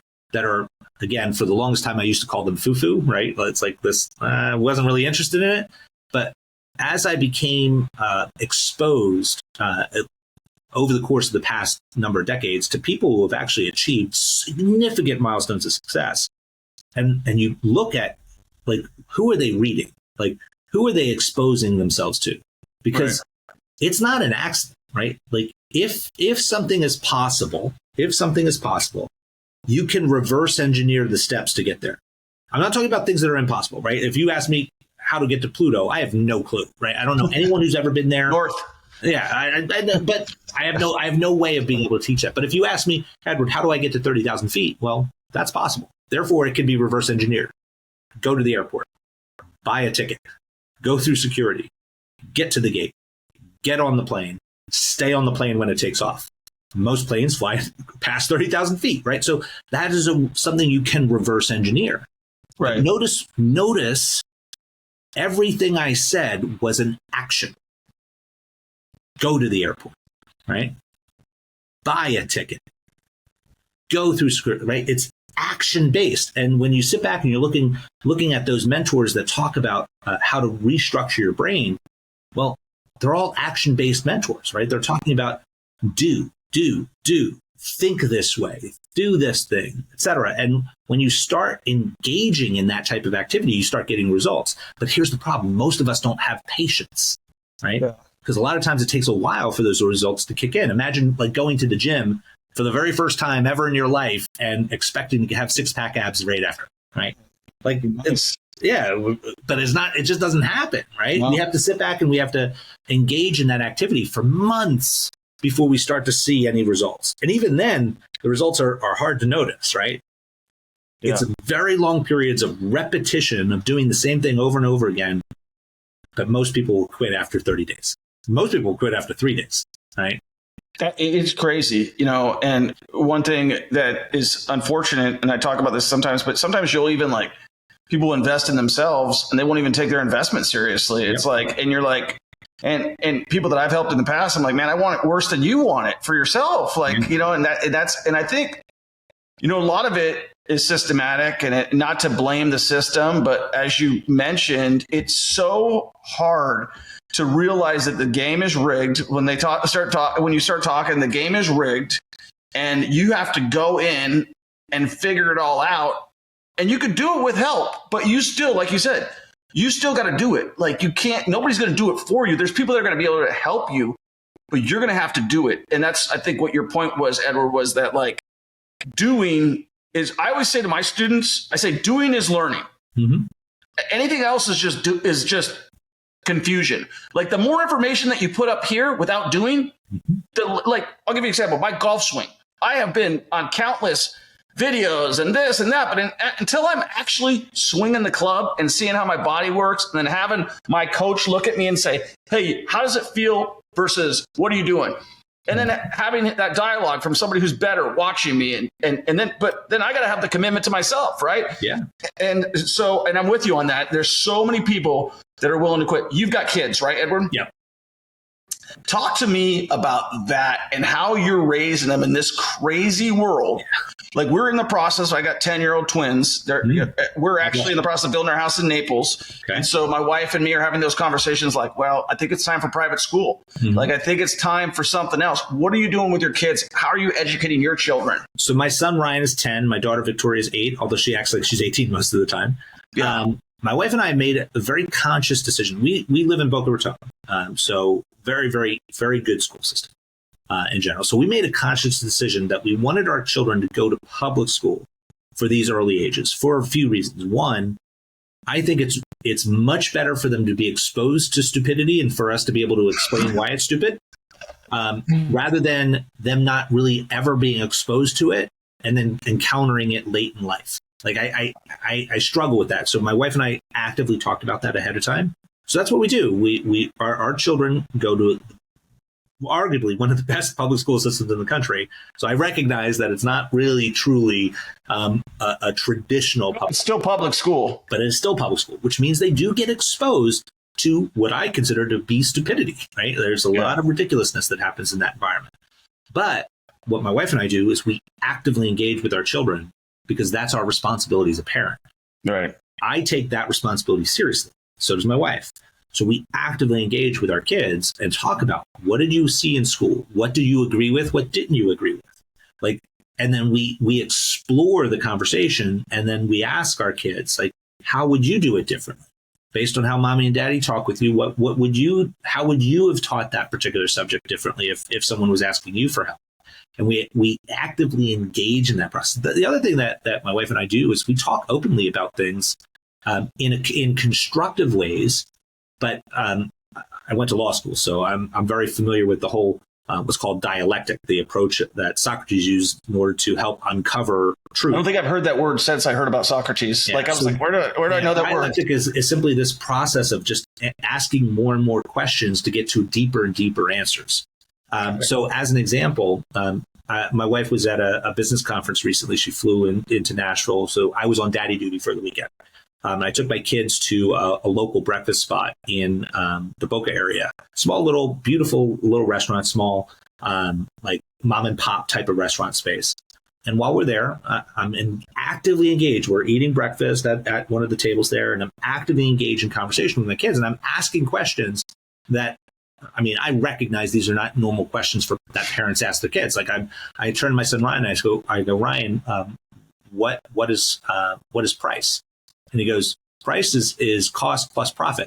again, for the longest time, I used to call them foo-foo, right? It's like this, I wasn't really interested in it. But as I became exposed over the course of the past number of decades to people who have actually achieved significant milestones of success, and you look at, like, who are they reading? Like, who are they exposing themselves to? Because it's not an accident, right? Like, if something is possible, you can reverse engineer the steps to get there. I'm not talking about things that are impossible, right? If you ask me how to get to Pluto, I have no clue, right? I don't know anyone who's ever been there. North. Yeah, but I have no way of being able to teach that. But if you ask me, Edward, how do I get to 30,000 feet? Well, that's possible. Therefore, it can be reverse engineered. Go to the airport, buy a ticket, go through security, get to the gate, get on the plane, stay on the plane when it takes off. Most planes fly past 30,000 feet, right? So that is something you can reverse engineer. Right. But notice everything I said was an action. Go to the airport, right? Buy a ticket. Go through security, right? It's action-based. And when you sit back and you're looking at those mentors that talk about how to restructure your brain, well, they're all action-based mentors, right? They're talking about do, think this way, do this thing, etc. And when you start engaging in that type of activity, you start getting results. But here's the problem. Most of us don't have patience, right? Yeah. Because a lot of times it takes a while for those results to kick in. Imagine like going to the gym for the very first time ever in your life and expecting to have six-pack abs right after, right? Like, it's, yeah, but it's not, it just doesn't happen, right? No. We have to sit back and we have to engage in that activity for months before we start to see any results. And even then, the results are hard to notice, right? Yeah. It's very long periods of repetition of doing the same thing over and over again. But most people will quit after 30 days. Most people will quit after 3 days, right? It's crazy, and one thing that is unfortunate, and I talk about this sometimes, but sometimes you'll even like people invest in themselves and they won't even take their investment seriously. It's like, and you're like, and people that I've helped in the past, I'm like, man, I want it worse than you want it for yourself. Like, and I think, a lot of it is systematic and not to blame the system, but as you mentioned, it's so hard to realize that the game is rigged. When you start talking, the game is rigged and you have to go in and figure it all out. And you could do it with help, but you still, like you said, you still got to do it. Like you can't, nobody's going to do it for you. There's people that are going to be able to help you, but you're going to have to do it. And that's, I think what your point was, Edward, was that like doing is, I always say to my students, I say, doing is learning. Mm-hmm. Anything else is just confusion. Like the more information that you put up here without doing, like I'll give you an example. My golf swing. I have been on countless videos and this and that, but until I'm actually swinging the club and seeing how my body works, and then having my coach look at me and say, "Hey, how does it feel?" versus "What are you doing?" And then having that dialogue from somebody who's better watching me, and then I got to have the commitment to myself, right? Yeah. And I'm with you on that. There's so many people that are willing to quit. You've got kids, right, Edward? Yeah. Talk to me about that and how you're raising them in this crazy world. Like we're in the process. I got 10-year-old twins. We're actually in the process of building our house in Naples. Okay. And so my wife and me are having those conversations like, well, I think it's time for private school. Like, I think it's time for something else. What are you doing with your kids? How are you educating your children? So my son, Ryan, is 10. My daughter, Victoria, is 8, although she's 18 most of the time. Yeah. My wife and I made a very conscious decision. We live in Boca Raton. So very, very, very good school system. In general. So we made a conscious decision that we wanted our children to go to public school for these early ages for a few reasons. One, I think it's much better for them to be exposed to stupidity and for us to be able to explain why it's stupid, rather than them not really ever being exposed to it and then encountering it late in life. Like I struggle with that. So my wife and I actively talked about that ahead of time. So that's what we do. Our children go to arguably one of the best public school systems in the country. So I recognize that it's not really truly a traditional public It's still public school. But it's still public school, which means they do get exposed to what I consider to be stupidity, right? There's a lot of ridiculousness that happens in that environment. But what my wife and I do is we actively engage with our children because that's our responsibility as a parent. Right. I take that responsibility seriously. So does my wife. So we actively engage with our kids and talk about what did you see in school? What do you agree with? What didn't you agree with? And then we explore the conversation, and then we ask our kids, like, how would you do it differently? Based on how mommy and daddy talk with you, how would you have taught that particular subject differently if someone was asking you for help? And we actively engage in that process. The other thing that my wife and I do is we talk openly about things in constructive ways. But I went to law school, so I'm very familiar with the whole what's called dialectic, the approach that Socrates used in order to help uncover truth. I don't think I've heard that word since I heard about Socrates. Yeah, I was like, where do I know that word? Dialectic is simply this process of just asking more and more questions to get to deeper and deeper answers. So as an example, my wife was at a business conference recently. She flew into Nashville, so I was on daddy duty for the weekend. I took my kids to a local breakfast spot in the Boca area. Small, little, beautiful little restaurant, small, like mom and pop type of restaurant space. And while we're there, I'm actively engaged. We're eating breakfast at one of the tables there, and I'm actively engaged in conversation with my kids. And I'm asking questions that, I mean, I recognize these are not normal questions that parents ask their kids. Like I turn to my son Ryan and I go, Ryan, what is price? And he goes, price is cost plus profit.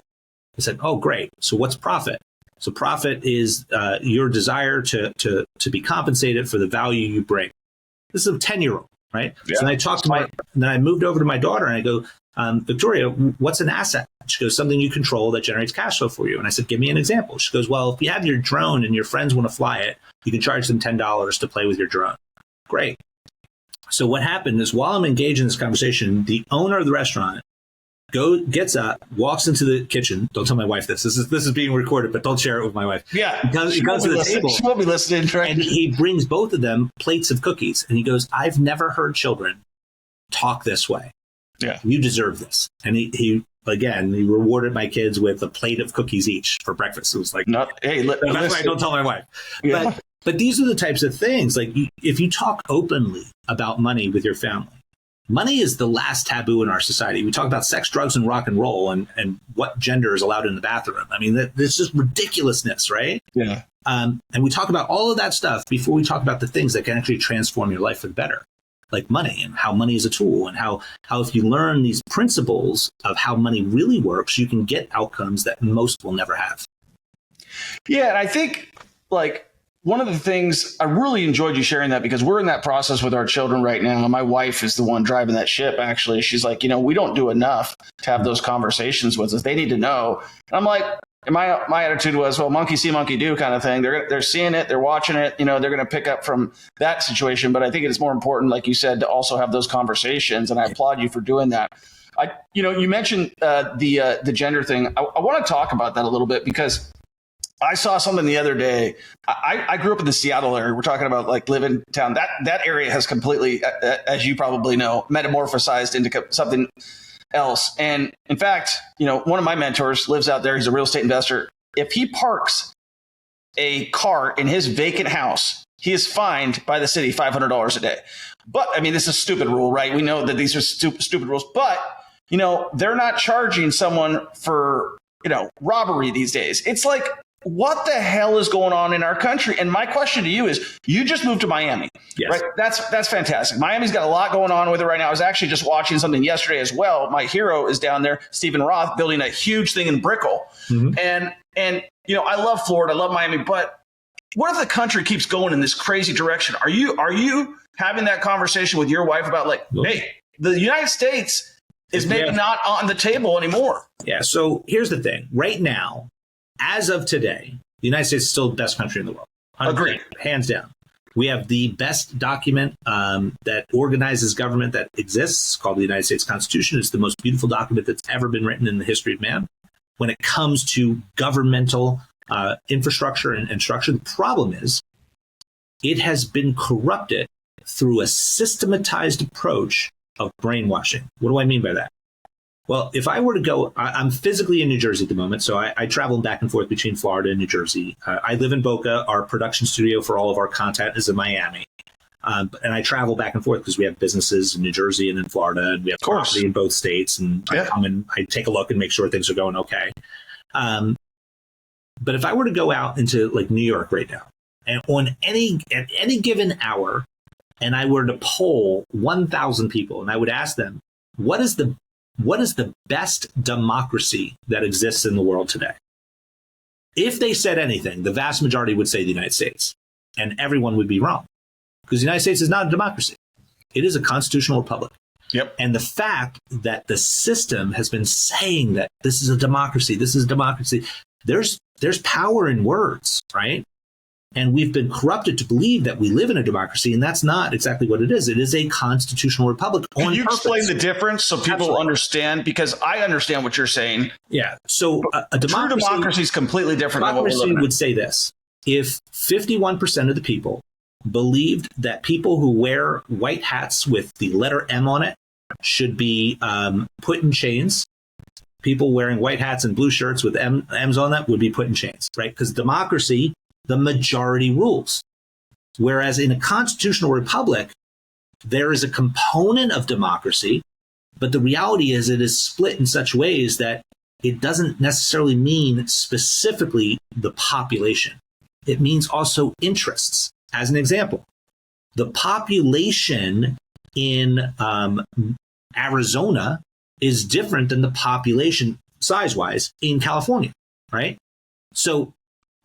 I said, oh, great. So what's profit? So profit is your desire to be compensated for the value you bring. This is a 10-year-old, right? Yeah. So then I moved over to my daughter and I go, Victoria, what's an asset? She goes, something you control that generates cash flow for you. And I said, give me an example. She goes, well, if you have your drone and your friends want to fly it, you can charge them $10 to play with your drone. Great. So what happened is while I'm engaged in this conversation, the owner of the restaurant gets up, walks into the kitchen. Don't tell my wife this. This is being recorded, but don't share it with my wife. Yeah. He goes to the table. She won't be listening. Right? And he brings both of them plates of cookies. And he goes, I've never heard children talk this way. Yeah. You deserve this. And he rewarded my kids with a plate of cookies each for breakfast. It was like, that's why I don't tell my wife. Yeah. But these are the types of things, like if you talk openly about money with your family, money is the last taboo in our society. We talk about sex, drugs, and rock and roll and what gender is allowed in the bathroom. I mean, there's just ridiculousness, right? Yeah. And we talk about all of that stuff before we talk about the things that can actually transform your life for the better, like money and how money is a tool and how if you learn these principles of how money really works, you can get outcomes that most will never have. Yeah, and I think one of the things I really enjoyed you sharing that because we're in that process with our children right now. My wife is the one driving that ship. Actually, she's like, we don't do enough to have those conversations with us. They need to know. And I'm like, my attitude was, well, monkey see, monkey do kind of thing. They're seeing it, they're watching it. They're going to pick up from that situation. But I think it's more important, like you said, to also have those conversations. And I applaud you for doing that. You mentioned the gender thing. I want to talk about that a little bit because I saw something the other day. I grew up in the Seattle area. We're talking about like living town. That area has completely, as you probably know, metamorphosized into something else. And in fact, one of my mentors lives out there. He's a real estate investor. If he parks a car in his vacant house, he is fined by the city $500 a day. But I mean, this is a stupid rule, right? We know that these are stupid rules, but they're not charging someone for, robbery these days. It's like, what the hell is going on in our country? And my question to you is, you just moved to Miami, yes. Right? That's fantastic. Miami's got a lot going on with it right now. I was actually just watching something yesterday as well. My hero is down there, Stephen Roth, building a huge thing in Brickell. Mm-hmm. And I love Florida, I love Miami, but what if the country keeps going in this crazy direction? Are you having that conversation with your wife about hey, the United States is maybe not on the table anymore? Yeah. So here's the thing. Right now, as of today, the United States is still the best country in the world. Agreed. Hands down. We have the best document that organizes government that exists, called the United States Constitution. It's the most beautiful document that's ever been written in the history of man. When it comes to governmental infrastructure and structure, the problem is it has been corrupted through a systematized approach of brainwashing. What do I mean by that? Well, if I were to go, I'm physically in New Jersey at the moment, so I travel back and forth between Florida and New Jersey. I live in Boca. Our production studio for all of our content is in Miami. And I travel back and forth because we have businesses in New Jersey and in Florida, and we have property in both states. And I come and I take a look and make sure things are going okay. But if I were to go out into New York right now, and at any given hour, and I were to poll 1,000 people, and I would ask them, what is the best democracy that exists in the world today? If they said anything, the vast majority would say the United States, and everyone would be wrong, because the United States is not a democracy. It is a constitutional republic. Yep. And the fact that the system has been saying that this is a democracy, there's power in words, right? And we've been corrupted to believe that we live in a democracy, and that's not exactly what it is. It is a constitutional republic. Can you explain the difference so people understand? Because I understand what you're saying. Yeah. So a democracy is completely different than what we're living in. Would say this: if 51% of the people believed that people who wear white hats with the letter M on it should be put in chains, people wearing white hats and blue shirts with M's on that would be put in chains, right? Because democracy, the majority rules. Whereas in a constitutional republic, there is a component of democracy, but the reality is it is split in such ways that it doesn't necessarily mean specifically the population. It means also interests. As an example, the population in Arizona is different than the population size-wise in California, right? So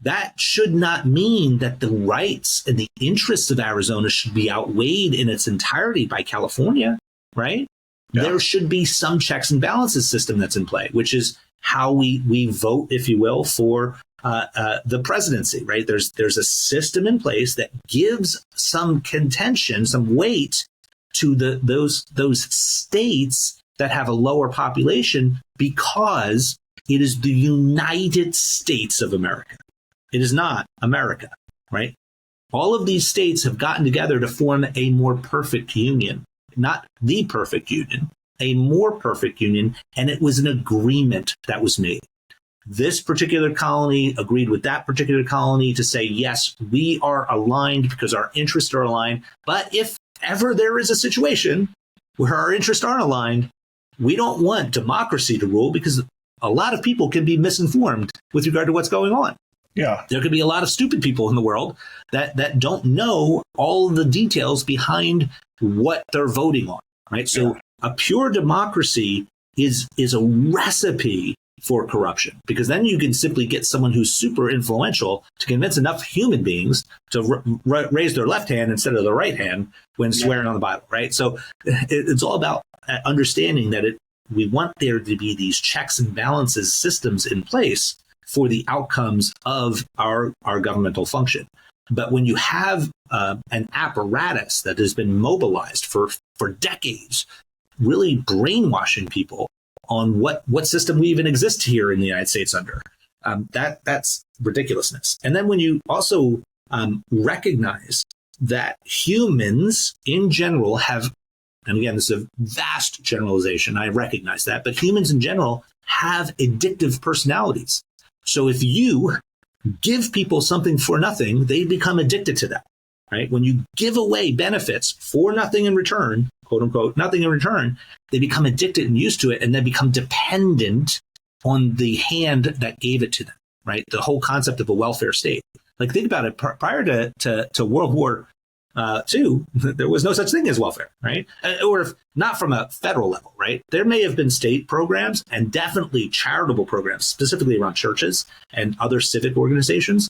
that should not mean that the rights and the interests of Arizona should be outweighed in its entirety by California, right? Yeah. There should be some checks and balances system that's in play, which is how we vote, if you will, for the presidency, right? There's a system in place that gives some contention, some weight to those states that have a lower population, because it is the United States of America. It is not America, right? All of these states have gotten together to form a more perfect union, not the perfect union, a more perfect union. And it was an agreement that was made. This particular colony agreed with that particular colony to say, yes, we are aligned because our interests are aligned. But if ever there is a situation where our interests aren't aligned, we don't want democracy to rule, because a lot of people can be misinformed with regard to what's going on. Yeah. There could be a lot of stupid people in the world that don't know all the details behind what they're voting on, right? So a pure democracy is a recipe for corruption, because then you can simply get someone who's super influential to convince enough human beings to raise their left hand instead of their right hand when swearing on the Bible, right? So it's all about understanding that we want there to be these checks and balances systems in place for the outcomes of our governmental function. But when you have an apparatus that has been mobilized for decades, really brainwashing people on what system we even exist here in the United States under, that's ridiculousness. And then when you also recognize that humans in general have, and again, this is a vast generalization, I recognize that, but humans in general have addictive personalities. So if you give people something for nothing, they become addicted to that, right? When you give away benefits for nothing in return, quote unquote, nothing in return, they become addicted and used to it, and then become dependent on the hand that gave it to them, right? The whole concept of a welfare state. Like, think about it. Prior to World War II, there was no such thing as welfare, right? Or if not from a federal level, right? There may have been state programs and definitely charitable programs, specifically around churches and other civic organizations,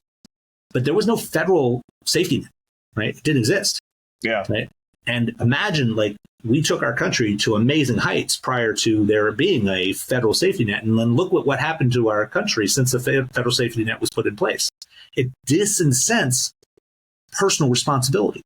but there was no federal safety net, right? It didn't exist. Yeah. Right. And imagine, like, we took our country to amazing heights prior to there being a federal safety net. And then look what happened to our country since the federal safety net was put in place. It disincents personal responsibility.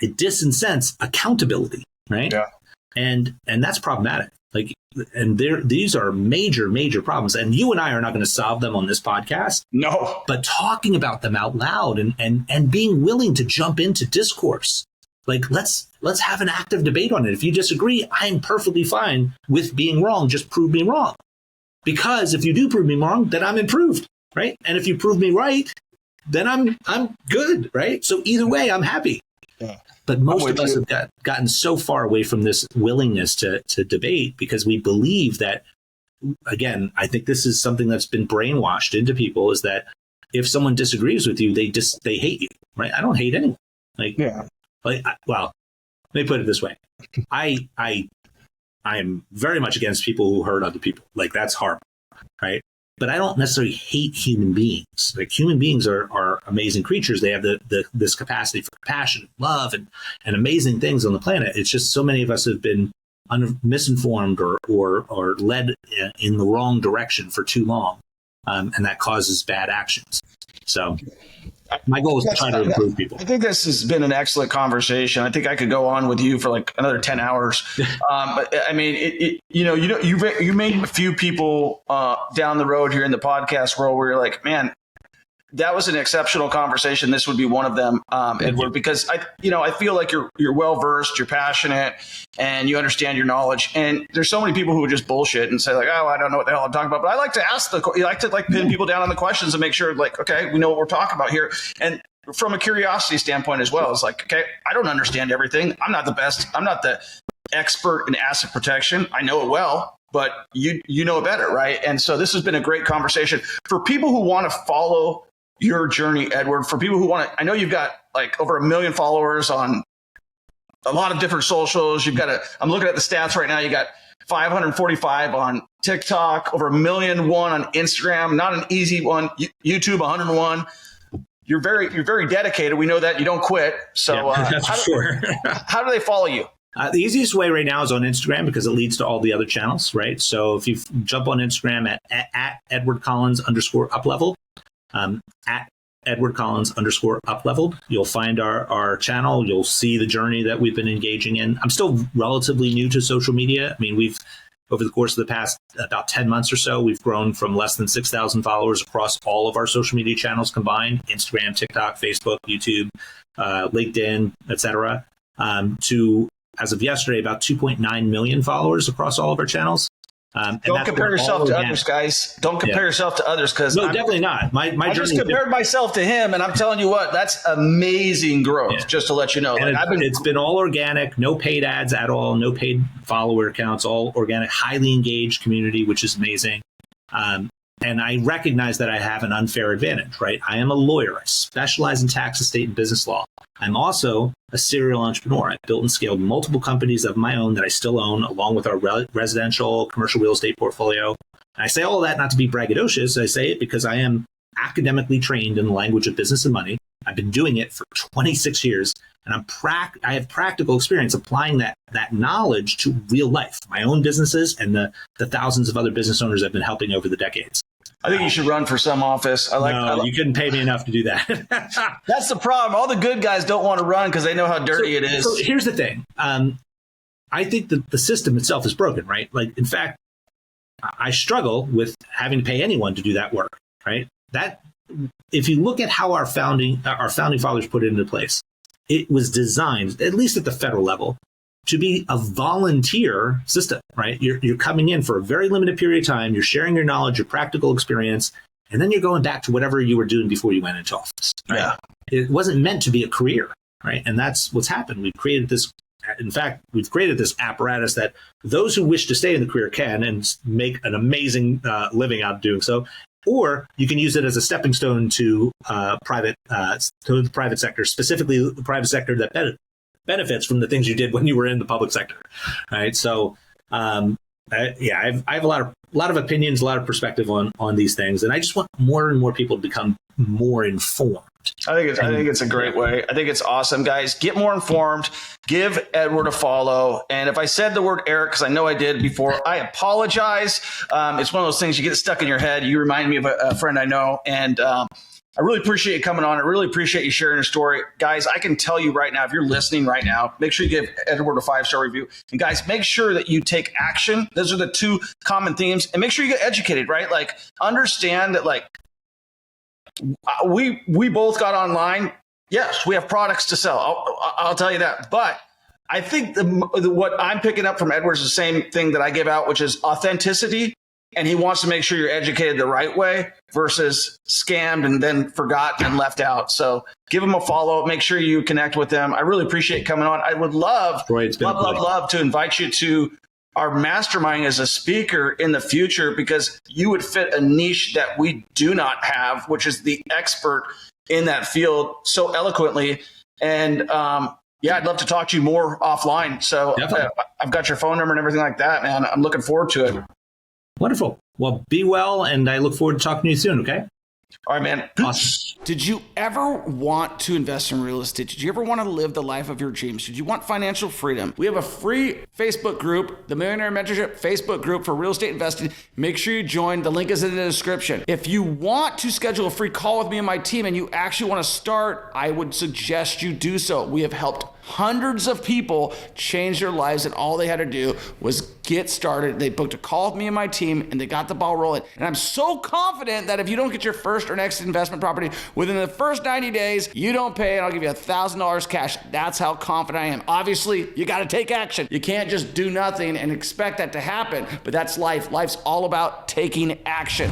It disincents accountability, right? Yeah. And that's problematic. Like, and these are major, major problems. And you and I are not going to solve them on this podcast. No. But talking about them out loud and being willing to jump into discourse. Like, let's have an active debate on it. If you disagree, I'm perfectly fine with being wrong. Just prove me wrong. Because if you do prove me wrong, then I'm improved, right? And if you prove me right, then I'm good, right? So either way, I'm happy. Yeah. But most of us have gotten so far away from this willingness to debate because we believe that, again, I think this is something that's been brainwashed into people, is that if someone disagrees with you, they hate you, right? I don't hate anyone. Like, Yeah. Well, let me put it this way. I am very much against people who hurt other people. Like, that's horrible, right? But I don't necessarily hate human beings. Like, human beings are amazing creatures. They have this capacity for compassion, love, and amazing things on the planet. It's just so many of us have been misinformed or led in the wrong direction for too long, and that causes bad actions. So my goal is to try to improve people. I think this has been an excellent conversation. I think I could go on with you for like another 10 hours. But I mean, you made a few people down the road here in the podcast world where you're like, man, that was an exceptional conversation. This would be one of them, Edward, because I feel like you're well versed, you're passionate, and you understand your knowledge. And there's so many people who would just bullshit and say like, oh, I don't know what the hell I'm talking about. But I like to ask pin people down on the questions and make sure, like, okay, we know what we're talking about here. And from a curiosity standpoint as well, it's like, okay, I don't understand everything. I'm not the best. I'm not the expert in asset protection. I know it well, but you know it better, right? And so this has been a great conversation for people who want to follow your journey, Edward. For people who want to, I know you've got like over 1 million followers on a lot of different socials. You've got I'm looking at the stats right now. You got 545 on TikTok, over 1 million on Instagram. Not an easy one. YouTube 101. You're very dedicated. We know that. You don't quit. So that's for sure. How do they follow you? The easiest way right now is on Instagram because it leads to all the other channels, right? So if you jump on Instagram at Edward Collins _upleveled, at Edward Collins _upleveled, you'll find our channel. You'll see the journey that we've been engaging in. I'm still relatively new to social media. I mean, we've, over the course of the past about 10 months or so, we've grown from less than 6,000 followers across all of our social media channels combined, Instagram, TikTok, Facebook, YouTube, LinkedIn, etc., to, as of yesterday, about 2.9 million followers across all of our channels. Don't compare yourself to others, guys. Don't compare yourself to others, because no, definitely not. I just compared myself to him, and I'm telling you what, that's amazing growth. Yeah. Just to let you know, it's been all organic, no paid ads at all, no paid follower accounts, all organic, highly engaged community, which is amazing. And I recognize that I have an unfair advantage, right? I am a lawyer. I specialize in tax, estate, and business law. I'm also a serial entrepreneur. I've built and scaled multiple companies of my own that I still own, along with our residential, commercial real estate portfolio. And I say all of that not to be braggadocious. I say it because I am academically trained in the language of business and money. I've been doing it for 26 years, and I have practical experience applying that knowledge to real life, my own businesses, and the thousands of other business owners I've been helping over the decades. I think you should run for some office. You couldn't pay me enough to do that. That's the problem. All the good guys don't want to run because they know how dirty it is. So here's the thing. I think that the system itself is broken, right? Like, in fact, I struggle with having to pay anyone to do that work, right? That, if you look at how our founding fathers put it into place, it was designed, at least at the federal level, to be a volunteer system, right? You're coming in for a very limited period of time. You're sharing your knowledge, your practical experience, And then you're going back to whatever you were doing before you went into office. Right? Yeah. It wasn't meant to be a career, right? And that's what's happened. We've created this apparatus that those who wish to stay in the career can and make an amazing living out of doing so. Or you can use it as a stepping stone to the private sector, specifically the private sector that benefits from the things you did when you were in the public sector, right? So, I have a lot of opinions, a lot of perspective on these things, and I just want more and more people to become more informed. I think it's a great way. I think it's awesome, guys. Get more informed. Give Edward a follow. And if I said the word Eric, because I know I did before, I apologize. It's one of those things you get stuck in your head. You remind me of a friend I know, and I really appreciate you coming on. I really appreciate you sharing your story. Guys, I can tell you right now, if you're listening right now, make sure you give Edward a 5-star review. And guys, make sure that you take action. Those are the two common themes. And make sure you get educated, right? Like, understand that, like, we both got online. Yes, we have products to sell. I'll tell you that. But I think what I'm picking up from Edward is the same thing that I give out, which is authenticity. And he wants to make sure you're educated the right way versus scammed and then forgotten and left out. So give him a follow. Make sure you connect with them. I really appreciate coming on. I would love to invite you to our mastermind as a speaker in the future, because you would fit a niche that we do not have, which is the expert in that field so eloquently. And I'd love to talk to you more offline. So I've got your phone number and everything like that, man. I'm looking forward to it. Wonderful. Well, be well, and I look forward to talking to you soon, okay? All right, man. Awesome. Did you ever want to invest in real estate? Did you ever want to live the life of your dreams? Did you want financial freedom? We have a free Facebook group, the Millionaire Mentorship Facebook group for real estate investing. Make sure you join. The link is in the description. If you want to schedule a free call with me and my team and you actually want to start, I would suggest you do so. We have helped hundreds of people change their lives, and all they had to do was get started. They booked a call with me and my team, and they got the ball rolling. And I'm so confident that if you don't get your first or next investment property within the first 90 days, you don't pay, and I'll give you $1,000 cash. That's how confident I am. Obviously, you got to take action. You can't just do nothing and expect that to happen, but that's life. Life's all about taking action.